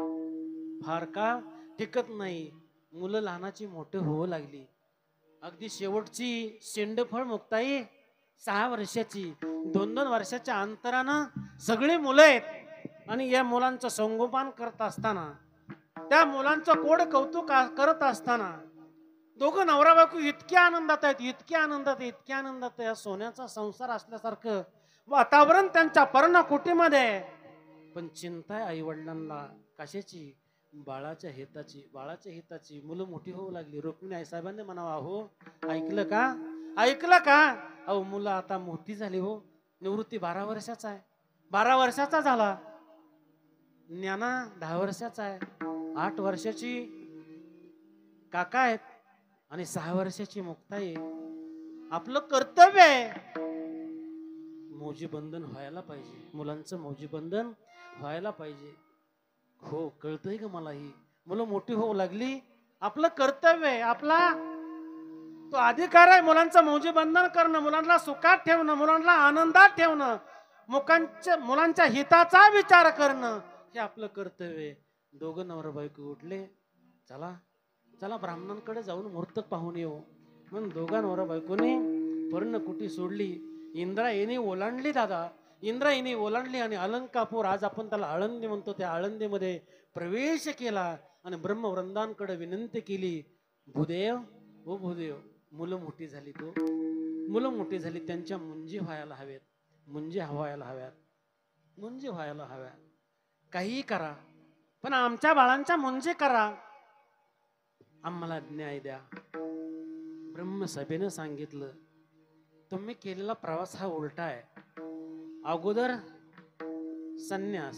फार काळ टिकत नाही. मुलं लहानाची मोठे होऊ लागली. अगदी शेवटची शेंडफळ मुक्ताई 6 वर्षाची, 2-2 वर्षाच्या अंतरानं सगळी मुलं आहेत. आणि या मुलांचं संगोपन करत असताना, त्या मुलांचं कोड कौतुक करत असताना दोघं नवरा बायको इतक्या आनंदात आहेत, इतक्या आनंदात आहे, इतक्या आनंदात आहे. सोन्याचा संसार असल्यासारखं वातावरण त्यांच्या पर्णकुटीमध्ये आहे. पण चिंता आहे आई वडिलांना कशाची? बाळाच्या हिताची, बाळाच्या हिताची. मुलं मोठी होऊ लागली. रुक्मिणी आईसाहेबांनी म्हणावा, हो ऐकलं का, ऐकलं का? अहो मुलं आता मोठी झाली हो. निवृत्ती 12 वर्षाचा आहे, 12 वर्षाचा झाला. ज्ञाना 10 वर्षाचा आहे, 8 वर्षाची काका आहेत आणि 6 वर्षाची मुक्ताई. आपलं कर्तव्य आहे, मौजी बंधन व्हायला पाहिजे, मुलांचं मौजी बंधन व्हायला पाहिजे. हो, कळतंय का मला? ही मुलं मोठी होऊ लागली, आपलं कर्तव्य आहे, आपला तो अधिकार आहे मुलांचं मौजी बंधन करणं, मुलांना सुखात ठेवणं, मुलांना आनंदात ठेवणं, मुलांच्या हिताचा विचार करणं, हे आपलं कर्तव्य आहे. दोघं नवरा बायको उठले, चला चला ब्राह्मणांकडे जाऊन मुहूर्त पाहून येऊ. म्हणून दोघा नवरा बायकोने पर्णकुटी सोडली. इंद्रायणी ओलांडली दादा, इंद्रायणी ओलांडली आणि अलंकापूर, आज आपण त्याला आळंदी म्हणतो, त्या आळंदीमध्ये प्रवेश केला आणि ब्रह्मवृंदांकडे विनंती केली, भूदेव, ओ भूदेव, मुलं मोठी झाली, तो मुलं मोठी झाली, त्यांच्या मुंजी व्हायला हव्यात, मुंजी व्हायला हव्यात, मुंजी व्हायला हव्यात. काही करा, पण आमच्या बाळांच्या मुंजी करा, आम्हाला न्याय द्या. ब्रह्मसभेनं सांगितलं, तुम्ही केलेला प्रवास हा उलटा आहे. अगोदर संन्यास,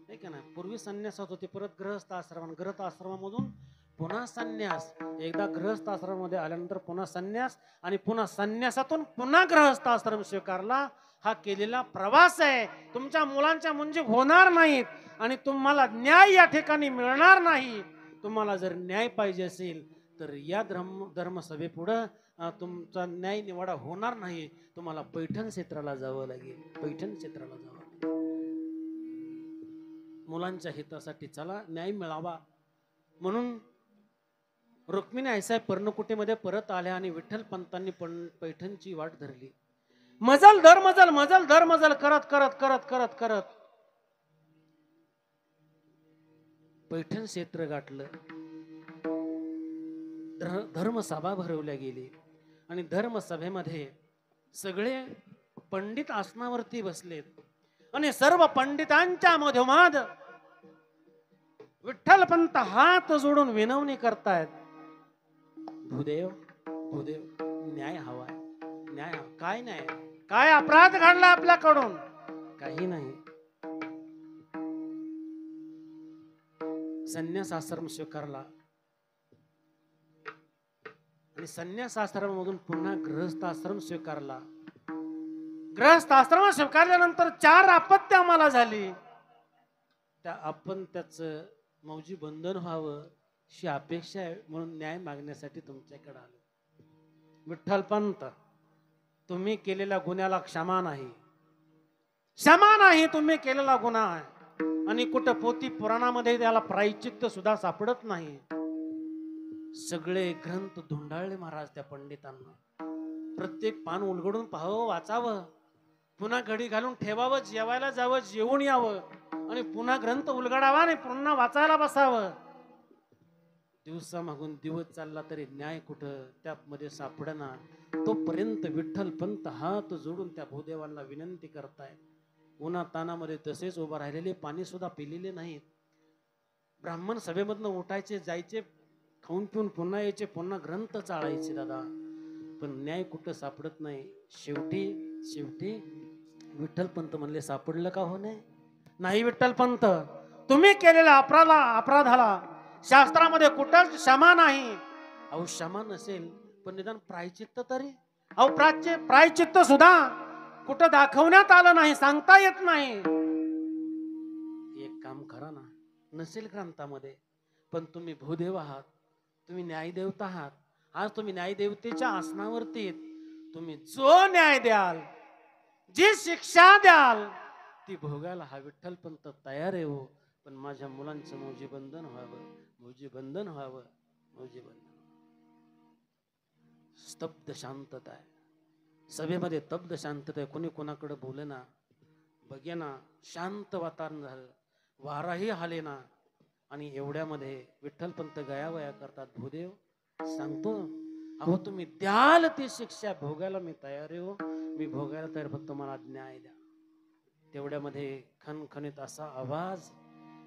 आहे का ना, पूर्वी संन्यासात होते, परत गृहस्थ आश्रम, गृहस्थ आश्रमामधून पुन्हा संन्यास, एकदा गृहस्थ आश्रमामध्ये आल्यानंतर पुन्हा संन्यास, आणि पुन्हा संन्यासातून पुन्हा गृहस्थ आश्रम स्वीकारला. हा केलेला प्रवास आहे. तुमच्या मुलांच्या मुंजी होणार नाहीत आणि तुम्हाला न्याय या ठिकाणी मिळणार नाही. तुम्हाला जर न्याय पाहिजे असेल तर या धर्मसभेपुढं तुमचा न्याय निवाडा होणार नाही. तुम्हाला पैठण क्षेत्राला जावं लागेल, पैठण क्षेत्राला जावं लागेल. मुलांच्या हितासाठी चला, न्याय मिळावा. म्हणून रुक्मिणी आईसाहेब पर्णकुटीमध्ये परत आल्या आणि विठ्ठल पंतांनी पैठणची वाट धरली. मजल दर मजल, मजल दर मजल करत करत करत करत करत पैठण क्षेत्र गाठलं. धर्मसभा भरवल्या गेली आणि धर्मसभेमध्ये सगळे पंडित आसनावरती बसलेत आणि सर्व पंडितांच्या मधोमध विठ्ठल पंत हात जोडून विनवणी करतायत, भूदेव, भूदेव, न्याय हवाय, न्याय. काय न्याय? काय अपराध घडला आपल्याकडून? काही नाही. संन्यास आश्रम स्वीकारला आणि संन्यास आश्रमामधून पुन्हा गृहस्थ आश्रम स्वीकारला. गृहस्थ आश्रम स्वीकारल्यानंतर 4 अपत्य आम्हाला झाली. त्या अपत्याचं मौजी बंधन व्हावं अशी अपेक्षा आहे, म्हणून न्याय मागण्यासाठी तुमच्याकडे आलो. विठ्ठल पंत, तुम्ही केलेल्या गुन्ह्याला क्षमा नाही, क्षमा नाही, तुम्ही केलेला गुन्हा आहे. आणि कुठं पोथी पुराणामध्ये त्याला प्रायश्चित्त सुद्धा सापडत नाही. सगळे ग्रंथ धुंडाळले महाराज त्या पंडितांना. प्रत्येक पान उलगडून पाहावं, वाचावं, पुन्हा घडी घालून ठेवावं, जेवायला जावं, जेवून यावं आणि पुन्हा ग्रंथ उलगडावा आणि पुन्हा वाचायला बसावं. दिवसा मागून दिवस चालला तरी न्याय कुठं त्यामध्ये सापडना. तोपर्यंत विठ्ठल पंत हात जोडून त्या भूदेवांना विनंती करताय. उन्हा तानामध्ये तसेच उभं राहिलेले, पाणी सुद्धा पिलेले नाहीत. ब्राह्मण सभेमधनं उठायचे, जायचे, खाऊन पिऊन पुन्हा यायचे, पुन्हा ग्रंथ चाळायचे दादा. पण न्याय कुठं सापडत नाही. शेवटी शेवटी विठ्ठल पंत म्हणले, सापडलं का हो नाही विठ्ठल पंत, तुम्ही केलेल्या अपराधाला शास्त्रामध्ये कुठंच क्षमा नाही. अहो क्षमा नसेल पण निदान प्रायचित्त तरी, अहो प्रायचित्त सुद्धा कुठं दाखवण्यात आलं नाही, सांगता येत नाही. एक काम करा ना, नसेल ग्रंथामध्ये पण तुम्ही भूदेव आहात, तुम्ही न्यायदेवता आहात. आज तुम्ही न्यायदेवतेच्या आसनावरती तुम्ही जो न्याय द्याल, जी शिक्षा द्याल ती भोगायला हा विठ्ठल पंत तयार आहे हो. पण माझ्या मुलांचं मौजीबंधन व्हावं, मौजीबंधन व्हावं, मौजीबंधन. स्तब्ध शांतता आहे सभेमध्ये, तब्ध शांतता आहे. कोणी कोणाकडे बोलेना, बघेना, शांत वातावरण झालं, वाराही हालेना. आणि एवढ्यामध्ये विठ्ठल पंत गयावया करतात. भूदेव सांगतो, अहो तुम्ही द्याल ती शिक्षा भोगायला मी तयार आहे हो, मी भोगायला तयार, फक्त मला न्याय द्या. तेवढ्यामध्ये खणखणीत असा आवाज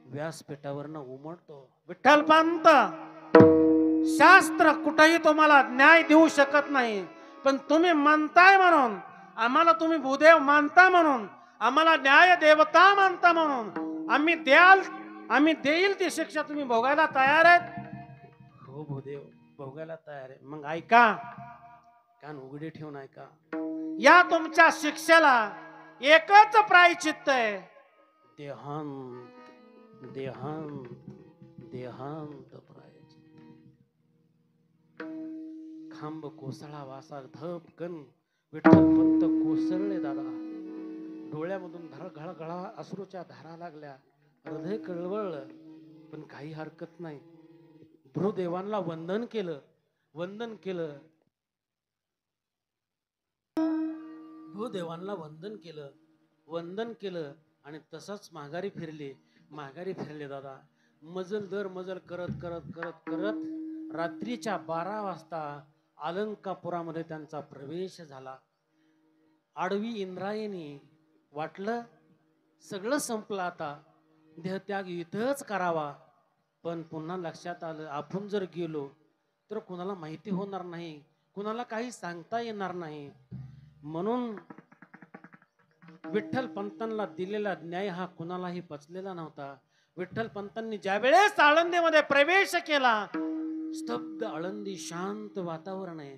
व्यासपीठावरनं उमटतो, विठ्ठल पंत, शास्त्र कुठेही तुम्हाला न्याय देऊ शकत नाही, पण तुम्ही मानताय म्हणून, आम्हाला तुम्ही भूदेव मानता म्हणून, आम्हाला न्याय देवता मानता म्हणून आम्ही देईल ती शिक्षा तुम्ही भोगायला तयार आहेत. हो भूदेव भोगायला तयार आहे. मग ऐका, कान उघडे ठेवून ऐका. या तुमच्या शिक्षेला एकच प्रायचित्त आहे, देहांत, देहांत, देहांत प्रायचित्त. खांब कोसळा वासा धपकन विठ्ठल पंत कोसळले दादा. डोळ्यामधून गळा अश्रूच्या धारा लागल्या, हृदय कळवळलं. पण काही हरकत नाही. भूदेवांना वंदन केलं, वंदन केलं, भूदेवांना वंदन केलं, वंदन केलं. आणि तसंच माघारी फिरले दादा. मजल दर मजल करत करत करत करत रात्रीच्या 12 वाजता अलंकापुरामध्ये त्यांचा प्रवेश झाला. आडवी इंद्रायणी. वाटलं सगळं संपलं, आता देहत्याग इथंच करावा. पण पुन्हा लक्षात आलं, आपण जर गेलो तर कुणाला माहिती होणार नाही, कुणाला काही सांगता येणार नाही. म्हणून विठ्ठल पंतांना दिलेला न्याय हा कुणालाही पचलेला नव्हता. विठ्ठल पंतांनी ज्या वेळेस आळंदीमध्ये प्रवेश केला, स्तब्ध आळंदी, शांत वातावरण आहे.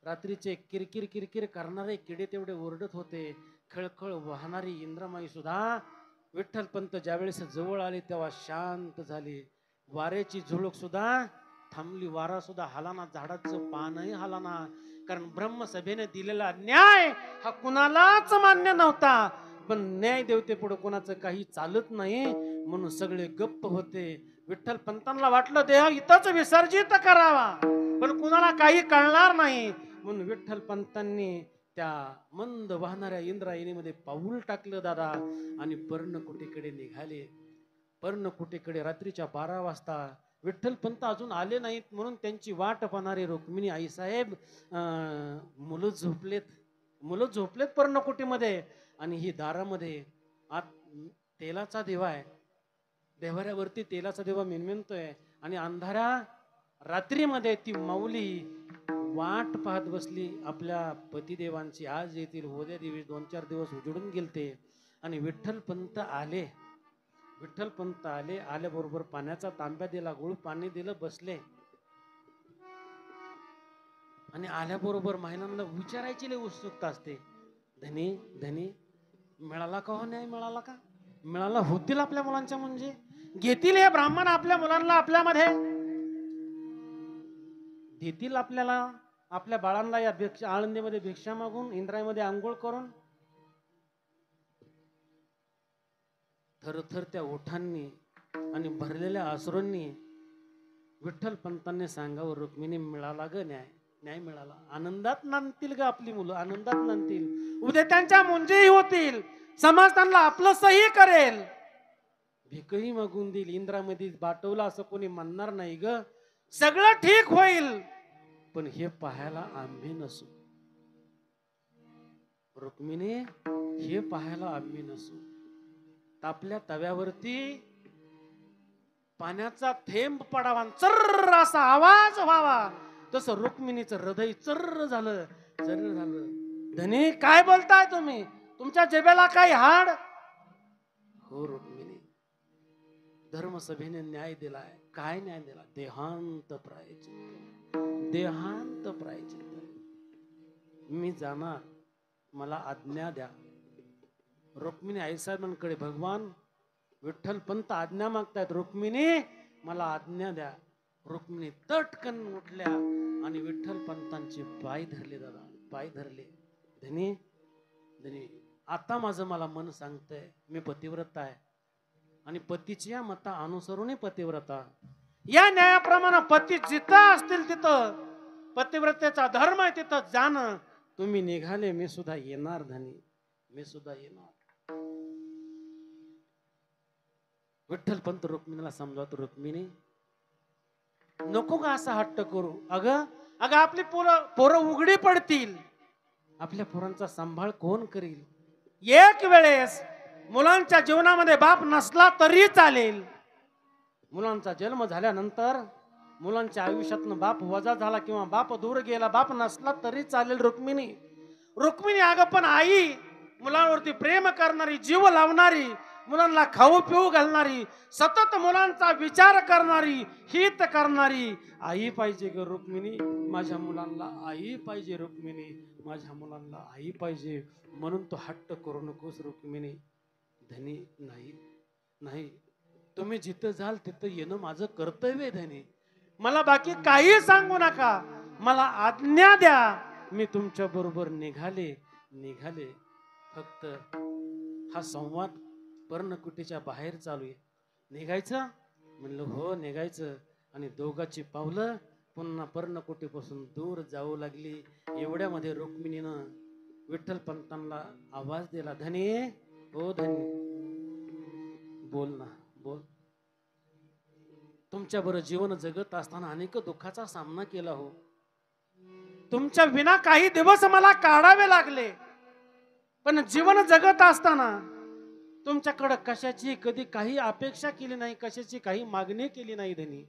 रात्रीचे किरकिर किरकिर करणारे किडे तेवढे ओरडत होते, खळखळ वाहणारी इंद्रमाई सुद्धा विठ्ठल पंत ज्यावेळेस जवळ आले तेव्हा शांत झाली. वाऱ्याची झुळूक सुद्धा थांबली, वारा सुद्धा हालाना, झाडाचं पानही हालाना. कारण ब्रह्मसभेने दिलेला न्याय हा कुणालाच मान्य नव्हता. पण न्याय देवते पुढे कोणाचं काही चालत नाही, म्हणून सगळे गप्प होते. विठ्ठल पंतांना वाटलं देह इथंच विसर्जित करावा, पण कुणाला काही कळणार नाही. म्हणून विठ्ठल पंतांनी त्या मंद वाहणाऱ्या इंद्रायणीमध्ये पाऊल टाकलं दादा, आणि पर्णकुटीकडे निघाले. पर्णकुटीकडे रात्रीच्या 12 वाजता विठ्ठल पंत अजून आले नाहीत, म्हणून त्यांची वाट पाहणारे रुक्मिणी आईसाहेब मुलं झोपलेत पर्णकुटीमध्ये. आणि ही दारामध्ये आत तेलाचा दिवा आहे, देव्हाऱ्यावरती तेलाचा दिवा मिणमिणतोय. आणि अंधाऱ्या रात्रीमध्ये ती माऊली वाट पाहत बसली आपल्या पतिदेवांची. आज येतील, उद्या दिवस 2-4 दिवस उजडून गेलते. आणि विठ्ठल पंत आले. विठ्ठल पंत आल्याबरोबर पाण्याचा तांब्या दिला, गुळ पाणी दिलं, बसले. आणि आल्याबरोबर महिलांना विचारायची लय उत्सुकता असते, धनी धनी मिळाला का हो न्याय, मिळाला का, मिळाला होतील आपल्या मुलांच्या, म्हणजे घेतील हे ब्राह्मण आपल्या मुलांना, आपल्यामध्ये देतील आपल्याला, आपल्या बाळांना या आळंदीमध्ये भिक्षा मागून, इंद्रायमध्ये आंघोळ करून. थरथर त्या ओठांनी आणि भरलेल्या अश्रूंनी विठ्ठल पंतांनी सांगावं, रुक्मिणी मिळाला ग न्याय, न्याय मिळाला. आनंदात नांदतील ग आपली मुलं, आनंदात नांदतील. उद्या त्यांच्या मुंजेही होतील, समाज त्यांना आपलं सही करेल, भिकही मागून देईल. इंद्रामध्ये बाटवला असं कोणी म्हणणार नाही ग, सगळं ठीक होईल. पण हे पाहायला आम्ही नसू रुक्मिणी, हे पाहायला आम्ही नसू. तापल्या तव्यावरती पाण्याचा थेंब पडावा आणि चर्र असा आवाज व्हावा, तसं रुक्मिणीचं हृदय चर्र झालं. धनी काय बोलताय तुम्ही? तुमच्या जिभेला काय हाड? हो रुक्मिणी, धर्मसभेने न्याय दिलाय. काय न्याय दिला? देहांत प्रायचित्त. देहांत प्रायचित्त. मी जाणार, मला आज्ञा द्या. रुक्मिणी आईसाहेबांकडे भगवान विठ्ठल पंत आज्ञा मागतायत. रुक्मिणी मला आज्ञा द्या. रुक्मिणी तटकन उठल्या आणि विठ्ठल पंतांचे पाय धरले. दादा पाय धरले. धनी धनी आता माझं मला मन सांगतंय मी पतिव्रता आहे आणि पतीच्या मता अनुसरून पतिव्रता. या न्यायाप्रमाणे पती जिथं असतील तिथं पतिव्रतेचा धर्म आहे तिथं जाणं. तुम्ही निघाले, मी सुद्धा येणार धनी, मी सुद्धा येणार. विठ्ठल पंत रुक्मिणीला समजावतो, रुक्मिणी नको का असा हट्ट करू. अगं आपली पोरं उघडी पडतील. आपल्या पोरांचा सांभाळ कोण करील? एक वेळेस मुलांच्या जीवनामध्ये बाप नसला तरी चालेल. मुलांचा जन्म झाल्यानंतर मुलांच्या आयुष्यातनं बाप वजा झाला किंवा बाप दूर गेला, बाप नसला तरी चालेल. रुक्मिणी अगं पण आई, मुलांवरती प्रेम करणारी, जीव लावणारी, मुलांना खाऊ पिऊ घालणारी, सतत मुलांचा विचार करणारी, हित करणारी आई पाहिजे ग रुक्मिणी. माझ्या मुलांना आई पाहिजे रुक्मिणी, माझ्या मुलांना आई पाहिजे. म्हणून तो हट्ट करू नकोस रुक्मिणी. धनी नाही नाही, तुम्ही जिथं जाल तिथं येणं माझं कर्तव्य आहे धनी. मला बाकी काही सांगू नका, मला आज्ञा द्या. मी तुमच्या बरोबर निघाले. फक्त हा संवाद पर्णकुटीच्या बाहेर चालू आहे. निघायचं म्हणलं हो निघायचं. आणि दोघाची पावलं पुन्हा पर्णकुटीपासून दूर जाऊ लागली. एवढ्यामध्ये रुक्मिणीनं विठ्ठल पंतांना आवाज दिला, धनी हो धनी, बोल ना बोल. तुमच्या बरोबर जीवन जगत असताना अनेक दुःखाचा सामना केला हो. तुमच्या विना काही दिवस मला काढावे लागले, पण जीवन जगत असताना तुमच्याकडे कशाची कधी काही अपेक्षा केली नाही, कशाची काही मागणी केली नाही धनी,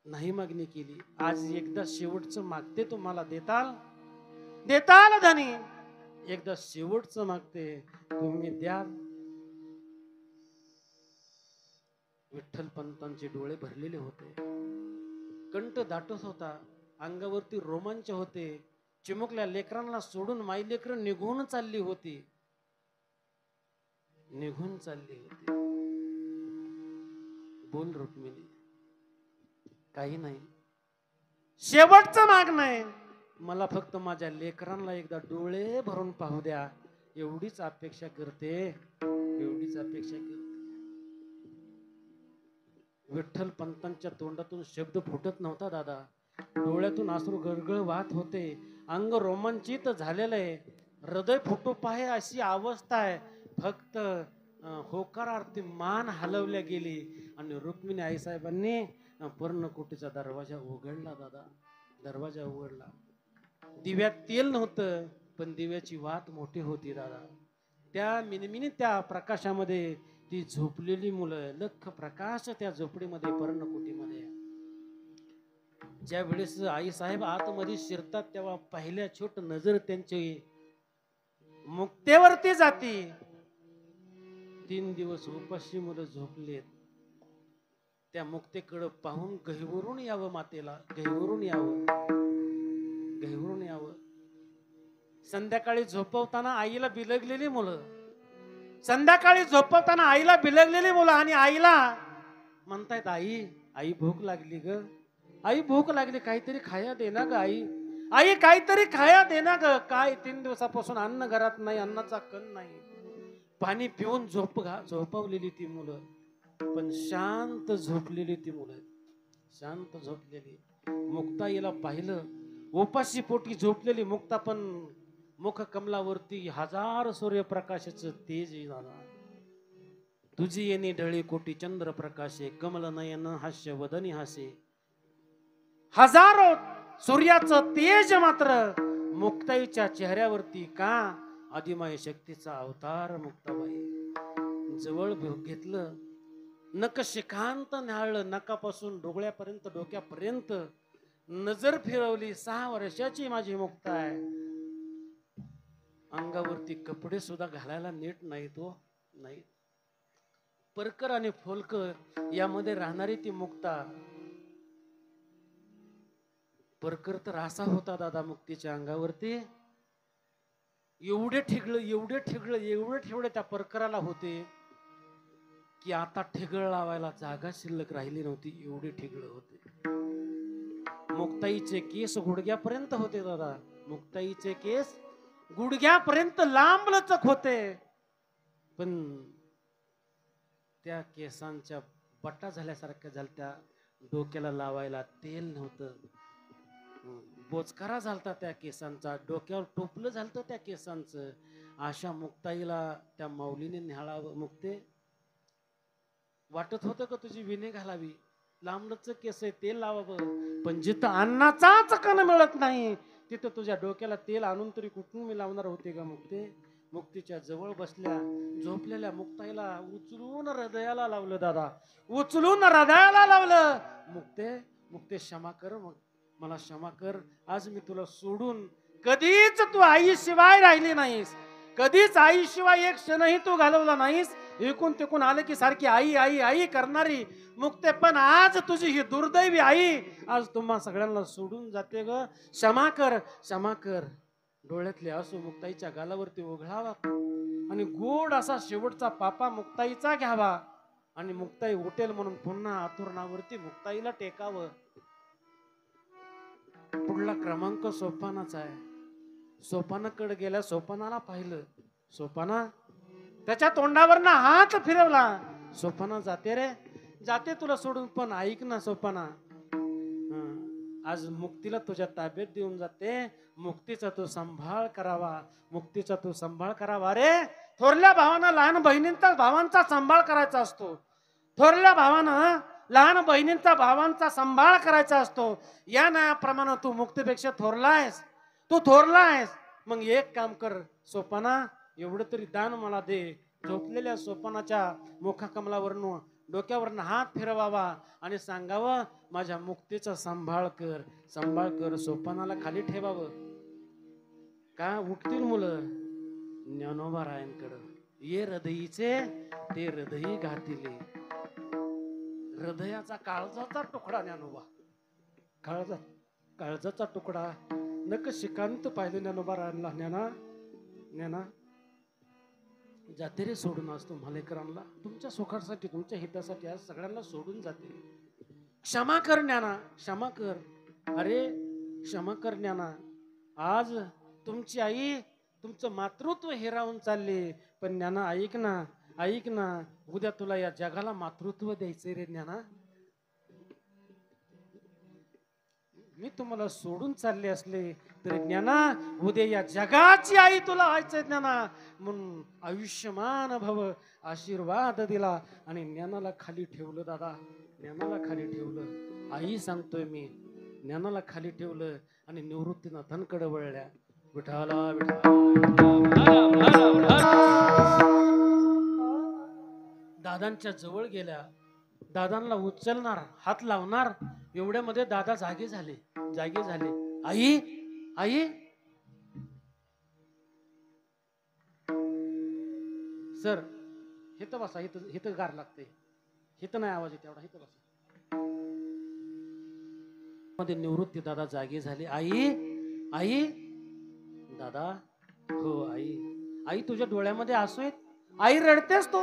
नाही मागणी केली. आज एकदा शेवटचं मागते, तुम्हाला देताल धनी. एकदा शेवटचं मागते, तुम्ही द्याल. विठ्ठल पंतांचे डोळे भरलेले होते, कंठ दाटत होता, अंगावरती रोमांच होते. चिमुकल्या लेकरांना सोडून माई लेकर निघून चालली होती. बोल रुक्मिणी, काही नाही, शेवटचं मागणं आहे. मला फक्त माझ्या लेकरांना एकदा डोळे भरून पाहू द्या, एवढीच अपेक्षा करते. विठ्ठल पंतांच्या तोंडातून शब्द फुटत नव्हता दादा. डोळ्यातून अश्रू गळगळ वाहत होते. अंग रोमांचित झालेलं आहे. हृदय फुटू पाहे अशी अवस्था आहे. फक्त होकारार्थी मान हलवल्या गेली आणि रुक्मिणी आईसाहेबांनी पर्णकुटीचा दरवाजा उघडला दादा. दरवाजा उघडला. दिव्यात तेल नव्हतं, पण दिव्याची वात मोठी होती दादा. त्या मिनिमिनी त्या प्रकाशामध्ये ती झोपलेली मुलं, लख प्रकाश त्या झोपडीमध्ये, पर्णकुटीमध्ये. ज्या वेळेस आई साहेब आतमध्ये शिरतात तेव्हा पहिल्या छोट नजर त्यांची मुक्तेवरती जाती. 3 दिवस उपाशी मुलं झोपलेत. त्या मुक्तेकडे पाहून गहिवरून यावं मातेला, गहिवरून यावं. संध्याकाळी झोपवताना आईला बिलगलेली मुलं, आणि आईला म्हणतायत, आई भूक लागली ग, आई भूक लागली, काहीतरी खाया दे ना ग आई काहीतरी खाया दे ना ग. काय 3 दिवसापासून अन्न घरात नाही, अन्नाचा कण नाही. पाणी पिऊन झोपवलेली ती मुलं, पण शांत झोपलेली ती मुलं, शांत झोपलेली. मुक्ताईला पाहिलं, उपाशी पोटी झोपलेली मुक्ता, पण मुख कमलावरती 1000 सूर्यप्रकाशाचं तेज झाला. तुझी येणे ढळे कोटी चंद्र प्रकाशे, कमल नयन हास्य वदनी हासे. 1000 सूर्याचं तेज मात्र मुक्ताईच्या चेहऱ्यावरती का? आदिमाय शक्तीचा अवतार मुक्ताबाई. जवळ घेतलं, नक शिखांत न्याहाळलं, नकापासून डोळ्यापर्यंत डोक्यापर्यंत नजर फिरवली. 6 वर्षाची माझी मुक्ता आहे. अंगावरती कपडे सुद्धा घालायला नीट नाही तो नाही. परकर आणि फोलकर यामध्ये राहणारी ती मुक्ता. परकर तर असा होता दादा मुक्तीच्या अंगावरती, एवढे ठिगळ त्या परकराला होते की आता ठिगळ लावायला जागा शिल्लक राहिली नव्हती, एवढे ठिगळ होते. मुक्ताईचे केस गुडघ्यापर्यंत होते दादा, मुक्ताईचे केस गुडघ्यापर्यंत लांबलचक होते. पण त्या केसांच्या बट्टा झाल्यासारख्या झालत्या. डोक्याला लावायला तेल नव्हतं, बोचकारा झालता त्या केसांचा, डोक्यावर टोपलं झालतं त्या केसांचं. अशा मुक्ताईला त्या माऊलीने न्याहाळावं. मुक्ते, वाटत होतं का तुझी विणे घालावी, लांबलच केस आहे, तेल लावावं. पण जिथं अन्नाचाच कण मिळत नाही तिथं तुझ्या डोक्याला तेल आणून तरी कुठून मी लावणार होते का मुक्ते? मुक्तीच्या जवळ बसल्या झोपलेल्या मुक्ताईला उचलून हृदयाला लावलं दादा, उचलून हृदयाला लावलं. मुक्ते, मुक्ते क्षमा कर, मला क्षमा कर. आज मी तुला सोडून कधीच तू आईशिवाय राहिली नाहीस, कधीच आईशिवाय एक क्षणही तू घालवला नाहीस. एकूण तिकून आलं की सारखी आई आई आई करणारी मुक्ते, पण आज तुझी ही दुर्दैवी आई आज तुम्हा सगळ्यांना सोडून जाते ग. क्षमा कर, क्षमा कर. डोळ्यातले आसू मुक्ताईच्या गालावरती ओघळावा आणि गोड असा शेवटचा पापा मुक्ताईचा घ्यावा आणि मुक्ताई उठेल म्हणून पुन्हा आतुरणावरती मुक्ताईला टेकावं. पुढला क्रमांक सोपानाचा आहे. सोपानाकडे गेल्या, सोपानाला पाहिलं. सोपाना, त्याच्या तोंडावरनं हात फिरवला. सोपाना, जाते रे, जाते तुला सोडून, पण ऐक ना सोपाना, आज मुक्तीला तुझ्या ताब्यात देऊन जाते. मुक्तीचा तू सांभाळ करावा, मुक्तीचा तू सांभाळ करावा. रे थोरल्या भावानं लहान बहिणींचा भावांचा सांभाळ करायचा असतो. थोरल्या भावानं लहान बहिणींचा भावांचा सांभाळ करायचा असतो. या न्यायाप्रमाणे तू मुक्तीपेक्षा थोरला आहेस, तू थोरला आहेस. मग एक काम कर सोपाना, एवढं तरी दान मला दे. झोपलेल्या सोपानाच्या मुखाकमलावरनं डोक्यावरनं हात फिरवावा आणि सांगावं, माझ्या मुक्तीचा सांभाळ कर, सांभाळ कर. सोपानाला खाली ठेवावं. का उठतील मुलं ज्ञानोबारायांकडं, ये हृदयीचे ते हृदयी घातिले. हृदयाचा काळजाचा तुकडा ज्ञानोबा, काळजाचा तुकडा. नक शिकांत पाहिलं ज्ञानोबारायांना. ज्ञाना जाते रे सोडून आज तुम्हालेकरांना, तुमच्या सुखासाठी तुमच्या हितासाठी आज सगळ्यांना सोडून जाते. क्षमा कर ज्ञाना, क्षमा कर. अरे क्षमा कर ज्ञाना. आज तुमची आई तुमचं मातृत्व हिरावून चालले, पण ज्ञाना ऐक ना, ऐक ना, उद्या तुला या जगाला मातृत्व द्यायचंय रे ज्ञाना. मी तुम्हाला सोडून चालले असले तरी ज्ञाना, उद्या या जगाची आई तुला व्हायचंय ज्ञाना. म्हणून आयुष्यमान भव आशीर्वाद दिला आणि ज्ञानाला खाली ठेवलं दादा, ज्ञानाला खाली ठेवलं. आई सांगतोय मी, ज्ञानाला खाली ठेवलं आणि निवृत्तीनं धनकडे वळल्या. विठाला दादांच्या जवळ गेल्या. दादांना उचलणार, हात लावणार, एवढ्यामध्ये दादा जागे झाले. आई, आई, सर हिथं बसा, हिथं गार लागते, हिथं नाही आवाज येते एवढा, हिथं बसा. मध्ये निवृत्ती दादा जागे झाले. आई, आई, दादा, हो आई. आई तुझ्या डोळ्यामध्ये आसू आहेत, आई रडतेस तू,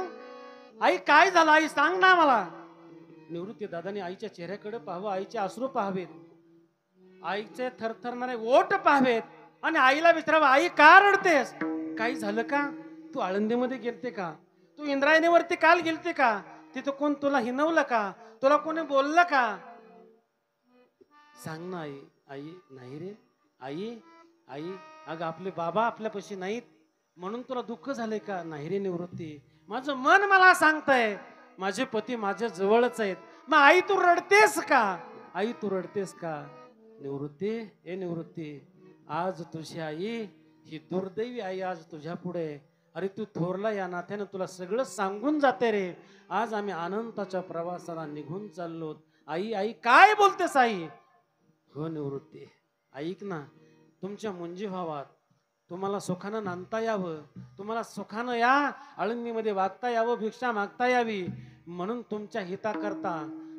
आई काय झालं, आई सांग ना मला. निवृत्ती दादाने आईच्या चेहऱ्याकडे पाहावं, आईचे अश्रू पाहावेत, आईचे थरथरणारे ओठ पाहावेत आणि आईला विचारावं, आई का रडतेस, काही झालं का, तू आळंदीमध्ये गेलते का, तू इंद्रायणीवरती काल गेलते का, तिथं कोण तुला हिनवलं का, तुला कोणी बोललं का, सांग ना आई. आई, नाही रे आई, आई, अगं आपले बाबा आपल्यापाशी नाहीत म्हणून तुला दुःख झालंय का. नाही रे निवृत्ती, माझं मन मला सांगतंय माझे पती माझ्या जवळच आहेत. मग आई तू रडतेस का, आई तू रडतेस का. निवृत्ती, ए निवृत्ती, आज तुझी आई ही दुर्दैवी आई आज तुझ्या पुढे अरे तू थोरला या नात्यानं तुला सगळं सांगून जाते रे. आज आम्ही अनंताच्या प्रवासाला निघून चाललो. आई आई काय बोलतेस आई? हो निवृत्ती, ऐक ना, तुमच्या मुंजी भावात तुम्हाला सुखानं नांदता यावं, तुम्हाला सुखानं या आळंदीमध्ये वागता यावं, भिक्षा मागता यावी म्हणून तुमच्या हिताकरता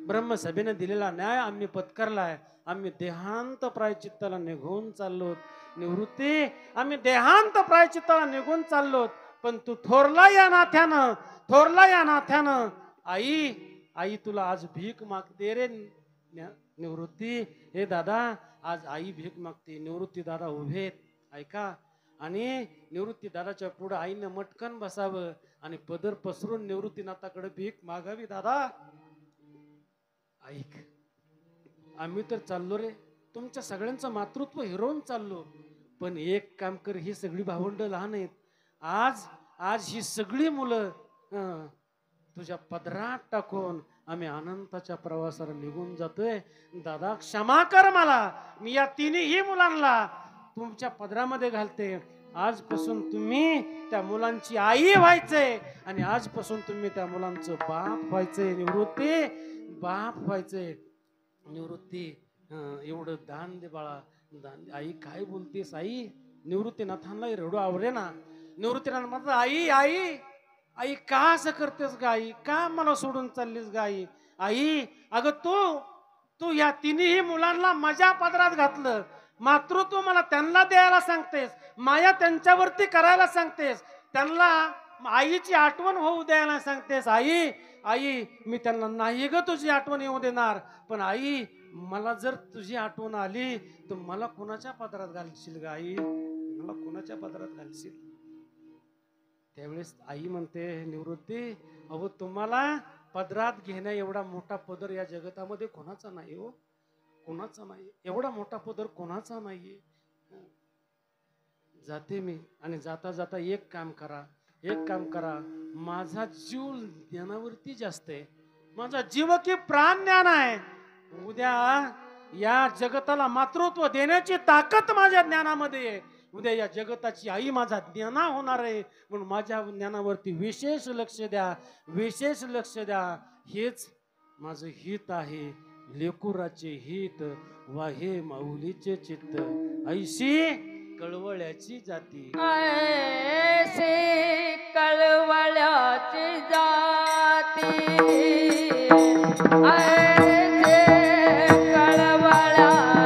ब्रह्मसभेने दिलेला न्याय आम्ही पत्करलाय. आम्ही देहांत प्रायचित्ताला निघून चाललो निवृत्ती, आम्ही देहांत प्रायचित्ताला निघून चाललो. पण तू थोरला या नात्यानं, थोरला या नात्यानं आई आई तुला आज भीक मागते रे निवृत्ती. हे दादा, आज आई भीक मागते. निवृत्ती दादा उभेत, ऐका. आणि निवृत्ती दादाच्या पुढे आईनं मटकन बसावं आणि पदर पसरून निवृत्ती नाताकडे भीक मागावी. दादा ऐक, आम्ही तर चाललो रे, तुमच्या सगळ्यांचं मातृत्व हिरवून चाललो. पण एक काम कर, ही सगळी भावंड लहान आहेत. आज आज ही सगळी मुलं तुझ्या पदरात टाकून आम्ही अनंताच्या प्रवासाला निघून जातोय. दादा क्षमा कर मला, मी या तिन्ही मुलांना तुमच्या पदरामध्ये घालते. आजपासून तुम्ही त्या मुलांची आई व्हायचंय आणि आजपासून तुम्ही त्या मुलांचं बाप व्हायचंय निवृत्ती, बाप व्हायचंय निवृत्ती. एवढं दान दे बाळा, दान दे. आई काय बोलतेस आई? निवृत्तीनाथांना रडू आवरे ना. निवृत्तीनाथ म्हणतात, आई आई आई का असं करतेस ग आई? का मला सोडून चाललीस ग आई? आई अगं तू या तिन्ही मुलांना माझ्या पदरात घातलं. मातृत्व मला त्यांना द्यायला सांगतेस, माया त्यांच्यावरती करायला सांगतेस, त्यांना आईची आठवण होऊ द्यायला सांगतेस. आई आई मी त्यांना नाही ग तुझी आठवण येऊ देणार. पण आई मला जर तुझी आठवण आली तर मला कोणाच्या पदरात घालशील ग आई? मला कोणाच्या पदरात घालशील? त्यावेळेस आई म्हणते, निवृत्ती अहो तुम्हाला पदरात घेण्या एवढा मोठा पदर या जगतामध्ये कोणाचा नाही हो, कोणाचा नाही. एवढा मोठा पदर कोणाचा नाहीये. जाते मी, आणि जाता जाता एक काम करा, एक काम करा. माझा जीव ज्ञानावरती जास्त आहे, माझा जीव की प्राण ज्ञान आहे. उद्या या जगताला मातृत्व देण्याची ताकद माझ्या ज्ञानामध्ये आहे. उद्या या जगताची आई माझा ज्ञाना होणार आहे. म्हणून माझ्या ज्ञानावरती विशेष लक्ष द्या, विशेष लक्ष द्या. हेच माझं हित आहे, लेकुराचे हित वाहे माऊलीचे चित्त. ऐशी कळवळ्याची जाती, ऐसे कळवळ्याची जाती, ऐसे कळवळ्याची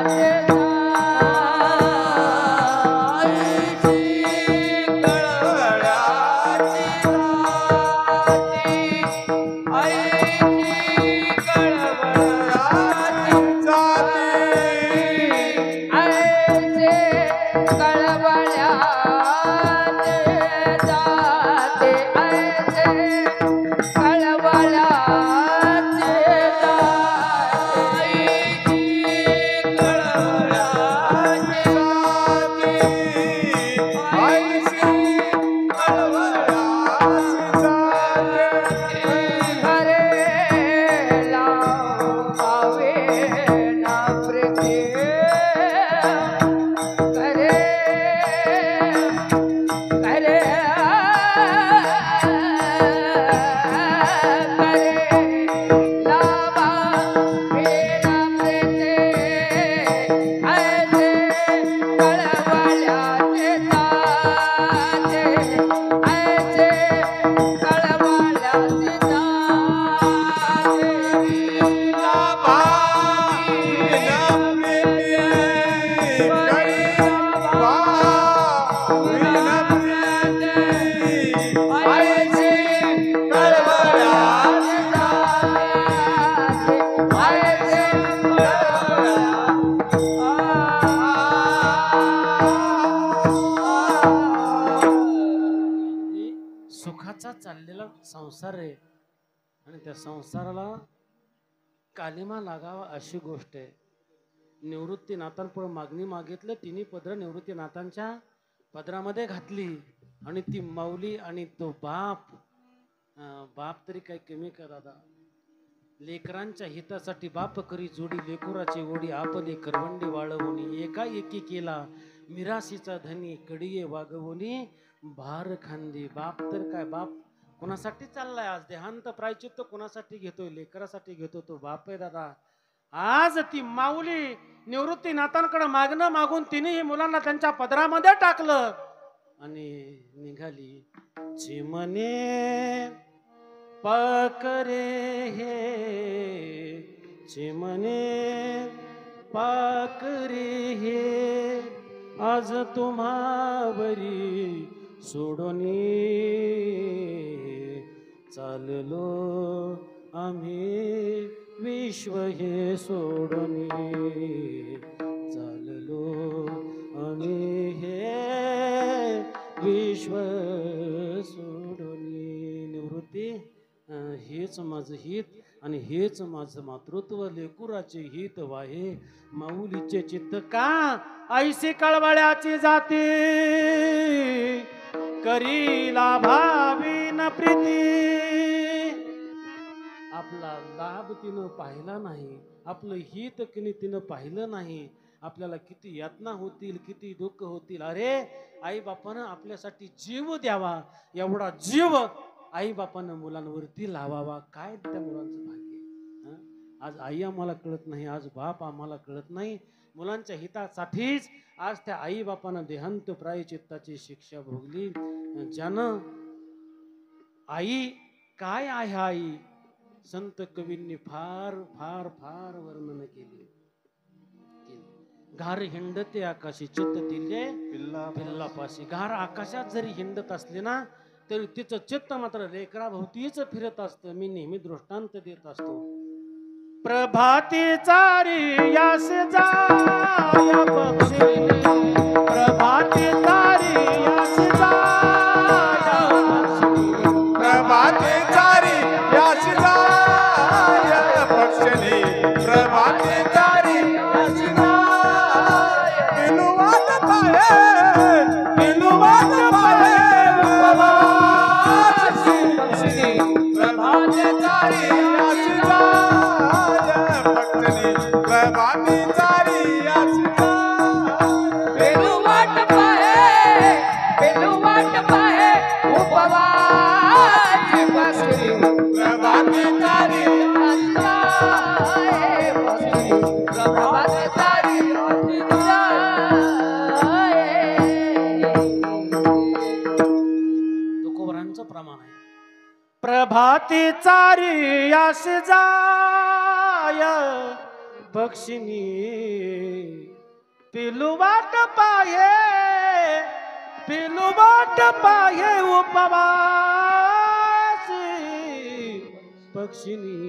संसार आहे आणि त्या संसाराला कालिमा लागावा अशी गोष्ट आहे. निवृत्तीनाथांपुढे मागणी मागितलं, तिन्ही पदर निवृत्तीनाथांच्या पदरामध्ये घातली आणि ती माऊली आणि तो बाप, बाप तरी काही कमी का दादा? लेकरांच्या हितासाठी बाप करी जोडी, लेकुराची ओढी आपले करवंडी वाळवणी, एका एकी केला मिराशीचा धनी, कडीये वागवणी भार खांदी. बाप तर काय, बाप कोणासाठी चाललाय आज? देहांत प्रायचित्त कोणासाठी घेतोय? लेकरासाठी घेतो. तो बाप आहे दादा. आज ती माऊली निवृत्ती नाथांकडे मागणं मागून तिनेही मुलांना त्यांच्या पदरामध्ये टाकलं आणि निघाली. चिमणे पाकरे हे, चिमणे पाकरे हे, आज तुम्हावरी सोडूनी चाललो आम्ही विश्व हे सोडूनी, चाललो आम्ही हे विश्व सोडूनी. निवृत्ती, हेच माझं हित आणि हेच माझं मातृत्व, लेकुराचे हित वाहे. माऊलीचे चित्त का ऐशी कळवळ्याची जाती, करीला भावी न प्रीती. आपला लाभ तिनं पाहिला नाही, आपलं हित तिनं पाहिलं नाही. आपल्याला किती यातना होतील, किती दुःख होतील. अरे आई बापानं आपल्यासाठी जीव द्यावा, एवढा जीव आई बापानं मुलांवरती लावावा. काय त्या मुलांचं भाग्य. आज आई आम्हाला कळत नाही, आज बाप आम्हाला कळत नाही. मुलांच्या हितासाठीच आज त्या आई बापानं देहांत प्रायचित्ताची शिक्षा भोगली. ज्यानं आई काय आहे आई, संत कवींनी फार फार फार वर्णन केले. घार हिंडते आकाशी चित्त तिले पिल्लापाशी. घार आकाशात जरी हिंडत असले ना तरी तिचं चित्त मात्र लेकराभोवतीच फिरत असतं. मी नेहमी दृष्टांत देत असतो. प्रभाती चारी यास जाय पक्षी, प्रभाती चारी यास जाय पक्षी, प्रभाते चारी यास जाय पक्षी, प्रभाते चारी यास जाय. पिलुवात पाहे, पिलुवात पाहे पक्षी, प्रभाते चारी यास जाय पक्षी, प्रभाते चारी यास जाय. पेलू वाट पाहे, पेलू वाट पाहे उपवाची बसली, प्रभाते चारी जाय बसली, प्रभात तारी जाय. तुकोबरांचं प्रमाण आहे. प्रभाती चारी यास जाय पक्षिणी, पिलू वाट पाहे, पिलू वाट पाहे उपवासी पक्षिणी,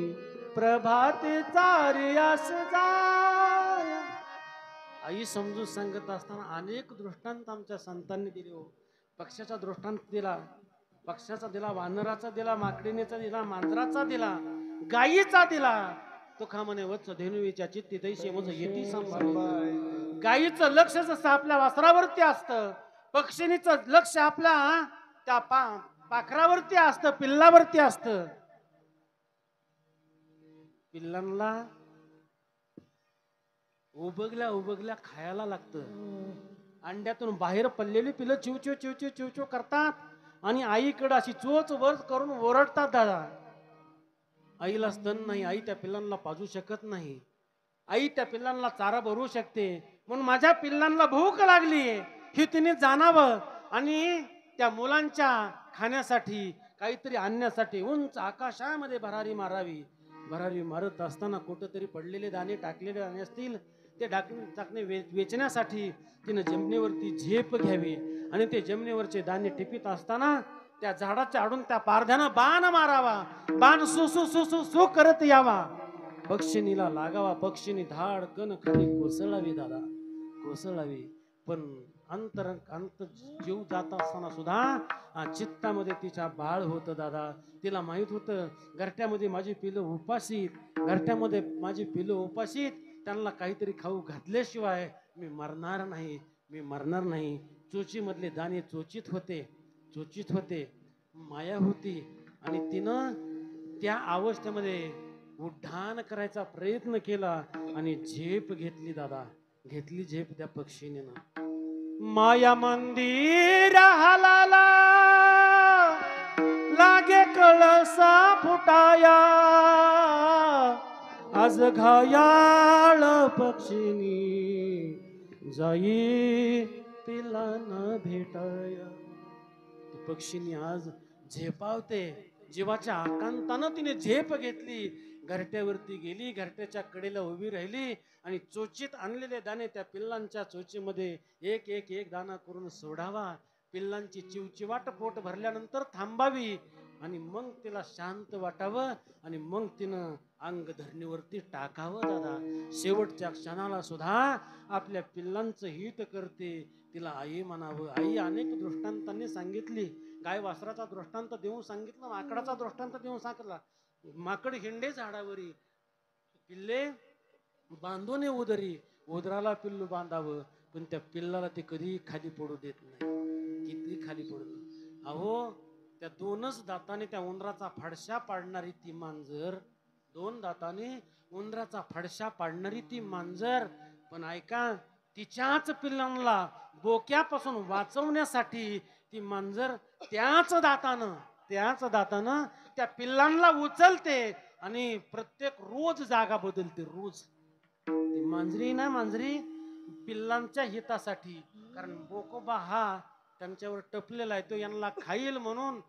प्रभाती चारी यास जाय. आई समजून सांगत असताना अनेक दृष्टांत आमच्या संतांनी दिले हो. पक्षाचा दृष्टांत दिला, पक्षाचा दिला, वानराचा दिला, माकडीनेचा दिला, मांजराचा दिला, गायीचा दिला. तो खा म्हणे वत्स धेनुवीच्या चित्ती तैसे मज येती संभाळ. गायीचं लक्ष जसं आपल्या वासरावरती असतं, पक्षिणीचं लक्ष आपल्या त्या पाखरावरती असतं, पिल्लावरती असतं. पिल्लांना उबगल्या उबगल्या खायला लागतं. अंड्यातून बाहेर पडलेली पिल्लं चिवचिव चिवचिव चिवचिव करतात आणि आईकडे अशी चोच वर करून ओरडतात. दादा, आईला स्तन नाही, आई त्या पिल्लांना पाजू शकत नाही, आई त्या पिल्लांना चारा भरू शकते. म्हणून माझ्या पिल्लांना भूक लागली हे तिने जाणावं आणि त्या मुलांच्या खाण्यासाठी काहीतरी आणण्यासाठी उंच आकाशामध्ये भरारी मारावी. भरारी मारत असताना कुठंतरी पडलेले दाणे, टाकलेले दाणे असतील, ते टाकणे वेचण्यासाठी तिने जमिनीवरती झेप घ्यावी आणि ते जमिनीवरचे दाणे टिपीत असताना त्या झाडाच्या आडून त्या पारध्यानं बाण मारावा. बाण सु सु सु सु सु करत यावा, पक्षिणीला लागावा. पक्षिणी धाड कन खाली कोसळावी. दादा, कोसळावी. पण अंत जीव जात असताना सुद्धा चित्तामध्ये तिच्या बाळ होतं. दादा, तिला माहित होतं घरट्यामध्ये माझी पिलं उपाशीत, घरट्यामध्ये माझी पिलं उपाशीत, त्यांना काहीतरी खाऊ घातल्याशिवाय मी मरणार नाही, मी मरणार नाही. चोचीमधले दाणे चोचीत होते, चोचीत होते. माया होती आणि तिनं त्या अवस्थेमध्ये उड्डाण करायचा प्रयत्न केला आणि झेप घेतली. दादा, घेतली झेप त्या पक्षीने. माया मंदिर हलाला लागे कळसा फुटाया आज घायाळ पक्षिणी जाई पिलांना भेटाया. ती पक्षिणी आज झेपावते, जीवाच्या आकांतानं तिने झेप घेतली, घरट्यावरती गेली, घरट्याच्या कडेला उभी राहिली आणि चोचीत आणलेले दाणे त्या पिल्लांच्या चोचीमध्ये एक एक एक दाना करून सोडावा. पिल्लांची चिवचिवाट पोट भरल्यानंतर थांबावी आणि मग तिला शांत वाटावं आणि मग तिनं अंग धरणीवरती टाकावं. दादा शेवटच्या क्षणाला सुद्धा आपल्या पिल्लांचं हित करते, तिला आई म्हणावं. आई अनेक दृष्टांतांनी सांगितली, गाय वासराचा दृष्टांत देऊन सांगितलं, माकडाचा दृष्टांत देऊन सांगितला. माकड हिंडे झाडावरी, पिल्ले बांधून उदरी, उदराला पिल्लू बांधावं, पण त्या पिल्लाला ते कधी खाली पडू देत नाही, किती खाली पडत. अहो त्या दोनच दाताने त्या उंदराचा फडशा पाडणारी ती मांजर, दोन दाताने उंदराचा फडशा पाडणारी ती मांजर, पण ऐका तिच्याच पिल्लांना बोक्यापासून वाचवण्यासाठी ती मांजर त्याच दातानं त्या पिल्लांना उचलते आणि प्रत्येक रोज जागा बदलते. रोज ती मांजरी पिल्लांच्या हितासाठी, कारण बोकोबा हा त्यांच्यावर टपलेला आहे, तो यांना खाईल म्हणून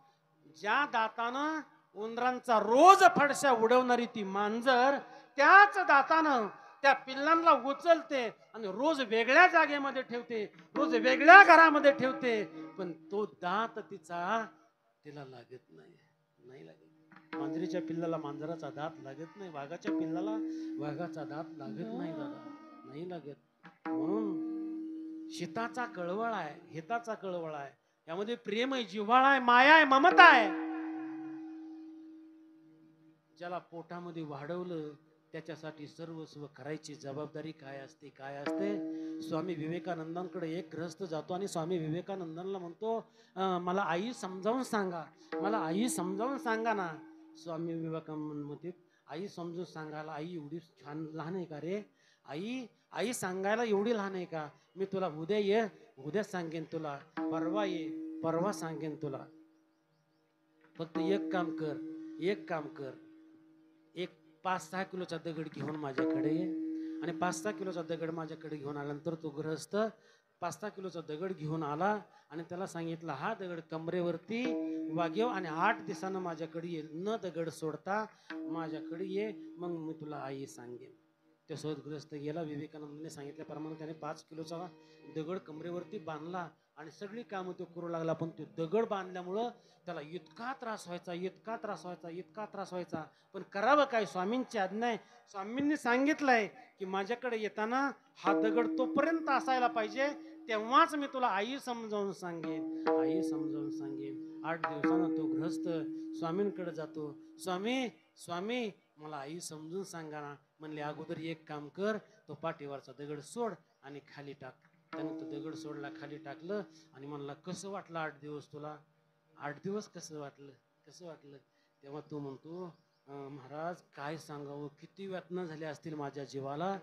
ज्या दातानं उंदरांचा रोज फडशा उडवणारी ती मांजर त्याच दातानं त्या पिल्लांना उचलते आणि रोज वेगळ्या जागेमध्ये ठेवते, रोज वेगळ्या घरामध्ये ठेवते, पण तो दात तिला लागत नाही लागत. मांजरीच्या पिल्लाला मांजराचा दात लागत नाही, वाघाच्या पिल्लाला वाघाचा दात लागत नाही दादा, नाही लागत. म्हणून शीताचा कळवळ आहे, हिताचा कळवळ आहे, यामध्ये प्रेम आहे, जिव्हाळा आहे, माया आहे, ममता आहे. ज्याला पोटामध्ये वाढवलं त्याच्यासाठी सर्वस्व करायची जबाबदारी काय असते. स्वामी विवेकानंदांकडे एक गृहस्थ जातो आणि स्वामी विवेकानंदांना म्हणतो, मला आई समजावून सांगा ना. स्वामी विवेकानंद म्हणते, आई समजून सांगायला आई एवढी छान लहान आहे का रे? आई सांगायला एवढी लहान आहे का? मी तुला उद्या सांगेन, तुला परवा परवा सांगेन तुला. फक्त एक काम कर, एक 5-6 किलोचा दगड घेऊन माझ्याकडे ये आणि 5-6 किलोचा दगड माझ्याकडे घेऊन आल्यानंतर तो गृहस्थ 5-6 किलोचा दगड घेऊन आला आणि त्याला सांगितलं, हा दगड कमरेवरती वागेव आणि 8 दिवसानं माझ्याकडे ये, न दगड सोडता माझ्याकडे ये, मग मी तुला आई सांगेन. तो सद्गृहस्थ गेला. विवेकानंदाने सांगितल्याप्रमाणे त्याने 5 किलोचा दगड कमरेवरती बांधला आणि सगळी कामं तो करू लागला. पण तो दगड बांधल्यामुळं त्याला इतका त्रास व्हायचा. पण करावं काय? स्वामींची आज्ञा आहे. स्वामींनी सांगितलंय की माझ्याकडे येताना हा दगड तोपर्यंत असायला पाहिजे, तेव्हाच मी तुला आई समजावून सांगेन. 8 दिवसानं तो गृहस्थ स्वामींकडे जातो. स्वामी मला आई समजून सांगा ना. म्हणले, अगोदर एक काम कर, तो पाठीवरचा दगड सोड आणि खाली टाक. त्याने तो दगड सोडला, खाली टाकलं आणि म्हणला, कसं वाटलं 8 दिवस तुला? 8 दिवस कसं वाटलं? तेव्हा तो म्हणतो, महाराज काय सांगावं, किती यातना झाल्या असतील माझ्या जीवाला.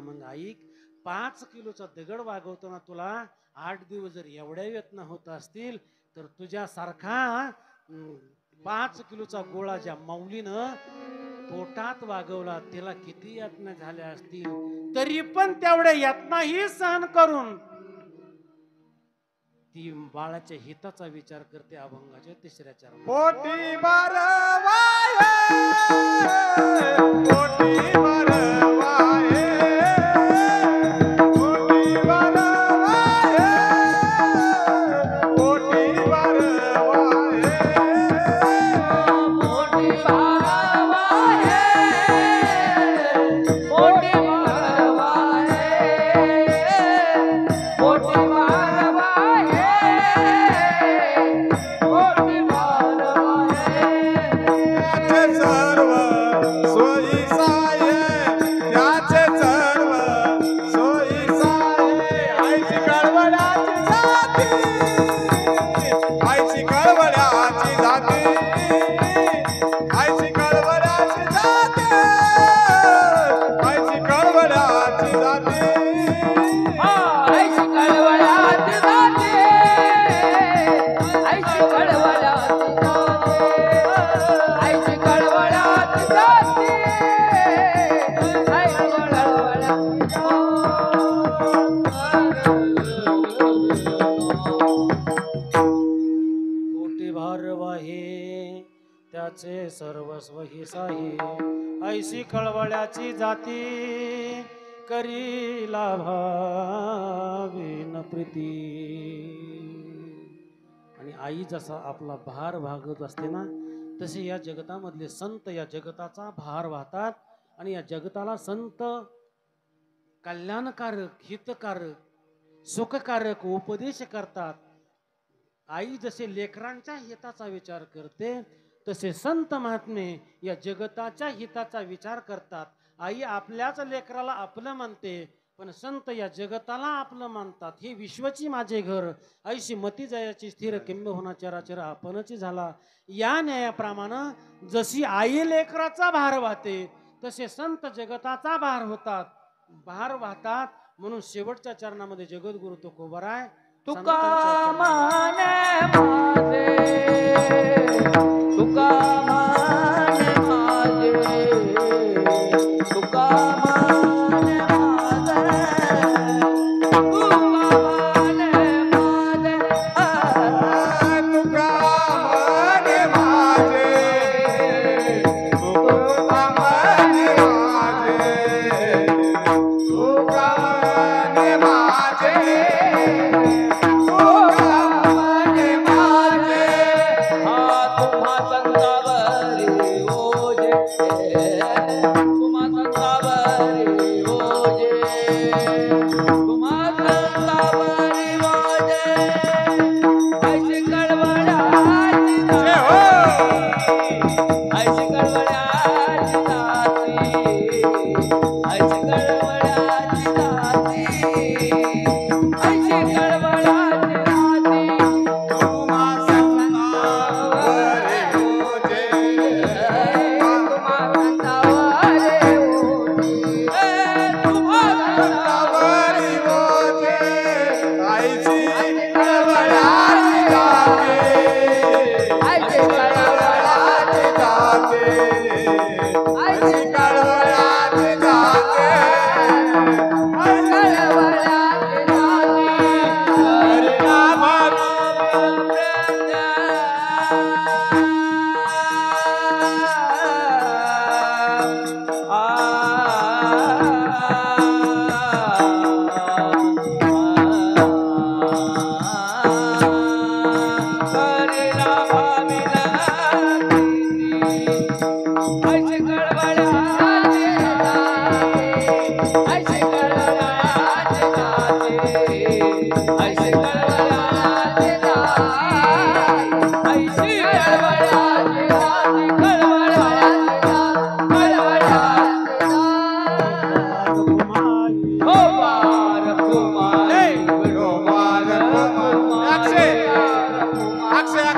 मग ऐक, 5 किलोचा दगड वागवताना तुला 8 दिवस जर एवढ्या यातना होत असतील, तर तुझ्यासारखा 5 किलोचा गोळा ज्या माऊलीनं पोटात वागवला त्याला किती यातना झाल्या असतील. तरी पण तेवढ्या यातनाही सहन करून ती बाळाच्या हिताचा विचार करते. अभंगाच्या 3ऱ्या चरणात, पोटी भरवाये, पोटी भरवाये, पोटी भरवाये, पोटी भरवाये, सर्व सोयी त्याचे सर्वस्व ही साही ऐशी कळवळ्याची जाती करी लाभावी न प्रीती. आणि आई जसा आपला भार भागत असते ना, तसे या जगतामधले संत या जगताचा भार वाहतात आणि या जगताला संत कल्याणकारक, हितकारक, सुखकारक उपदेश करतात. आई जसे लेकरांच्या हिताचा विचार करते, तसे संत महात्मे या जगताच्या हिताचा विचार करतात. आई आपल्याच लेकराला आपलं म्हणते, पण संत या जगताला आपलं मानतात. हे विश्वची माझे घर, ऐशी मती जयाची स्थिर किंब होना चराचर आपणची झाला. या न्यायाप्रमाणे जशी आई लेकराचा भार वाहते, तसे संत जगताचा भार होतात, भार वाहतात. म्हणून शेवटच्या चरणामध्ये जगद्गुरु तुकोबाराय तुका माने माझे, तुका माने माझे, तुका माने माझे, तुका माने माझे, तुका माने माझे, तुका माने माझे, तुका माने माझे, तुका माने माझे. हा तुम्हा संतावरी ओजे, तुम्हा संतावरी ओजे, तुम्हा संतावरी ओजे, ऐशी कळवळ्याची जय हो. ऐशी कळवळ्याची जाती, ऐशी कळवळ्याची जाती, ऐशी कळवळ्याची जाती. तुम्हा संतावरी ओजे, तुम्हा संतावरी ओजे, तुम्हा संतावरी ओजे, आईची कळवळाची जाते, ऐशी कळवळ्याची जाते, आईची कळवळाची जाते. कळवळ्याची जाती. हरी नामात अक्षय अक्षय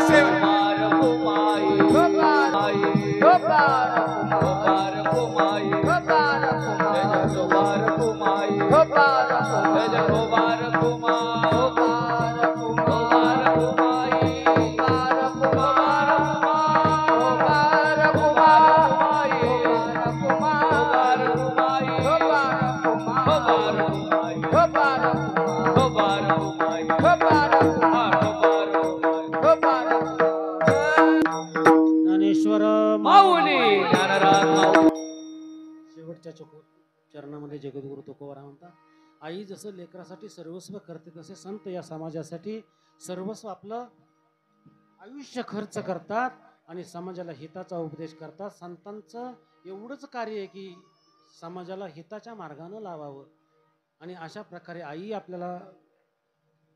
ज्ञानेश्वर माऊली ज्ञानराज माऊली. शेवटच्या चरणामध्ये जगद्गुरु तुकोबारा म्हणतात, आई जसं लेकरासाठी सर्वस्व करते, तसे संत या समाजासाठी सर्वस्व आपलं आयुष्य खर्च करतात आणि समाजाला हिताचा उपदेश करतात. संतांचं एवढंच कार्य आहे की समाजाला हिताच्या मार्गानं लावावं. आणि अशा प्रकारे आई आपल्याला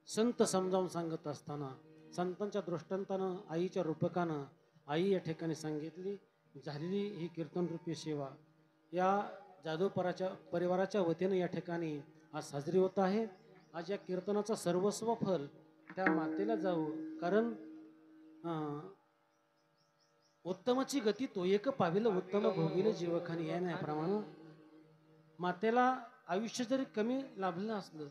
संत समजावून सांगत असताना संतांच्या दृष्टांतानं, आईच्या रूपकानं आई या ठिकाणी सांगितली झालेली ही कीर्तनरूपी सेवा या जाधव परिवाराच्या वतीनं या ठिकाणी आज साजरी होत आहे. आज या कीर्तनाचं सर्वस्व फल त्या मातेला जावं, कारण उत्तमची गती तो एक पाविलं उत्तम भोगिलं जीवखानी या प्रमाणे मातेला आयुष्य जरी कमी लाभलं असलं,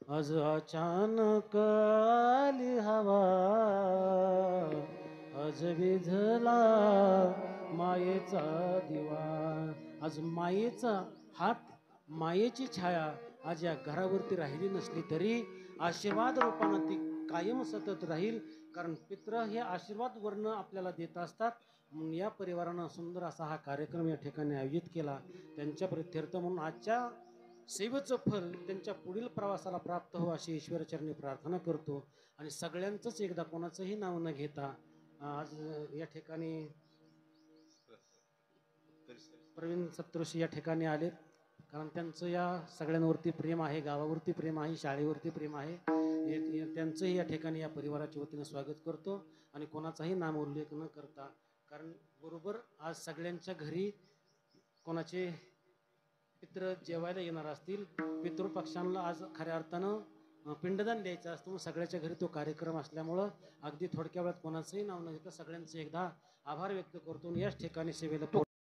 आज अचानक आली हवा, आज विझला मायेचा दिवा. आज मायेचा हात, मायेची छाया आज या घरावरती राहिली नसली तरी आशीर्वाद रूपानं ती कायम सतत राहील कारण पित्र हे आशीर्वाद वर्ण आपल्याला देत असतात. म्हणून या परिवारानं सुंदर असा हा कार्यक्रम या ठिकाणी आयोजित केला. त्यांच्या प्रित्यर्थ म्हणून आजच्या सेवेचं फल त्यांच्या पुढील प्रवासाला प्राप्त हो अशी ईश्वरचरणी प्रार्थना करतो. आणि सगळ्यांचंच एकदा कोणाचंही नाव न घेता आज या ठिकाणी प्रवीण सप्तऋषी या ठिकाणी आलेत. कारण त्यांचं या सगळ्यांवरती प्रेम आहे, गावावरती प्रेम आहे, शाळेवरती प्रेम आहे. त्यांचंही या ठिकाणी या परिवाराच्या वतीनं स्वागत करतो. आणि कोणाचाही नाम उल्लेख न करता, कारण बरोबर आज सगळ्यांच्या घरी कोणाचे पित्र जेवायला येणार असतील. पितृपक्षांना आज खऱ्या अर्थानं पिंडदान द्यायचं असतं. सगळ्याच्या घरी तो कार्यक्रम असल्यामुळं अगदी थोडक्या वेळात कोणाचंही नाव न घेता सगळ्यांचे एकदा आभार व्यक्त करतो. याच ठिकाणी सेवेला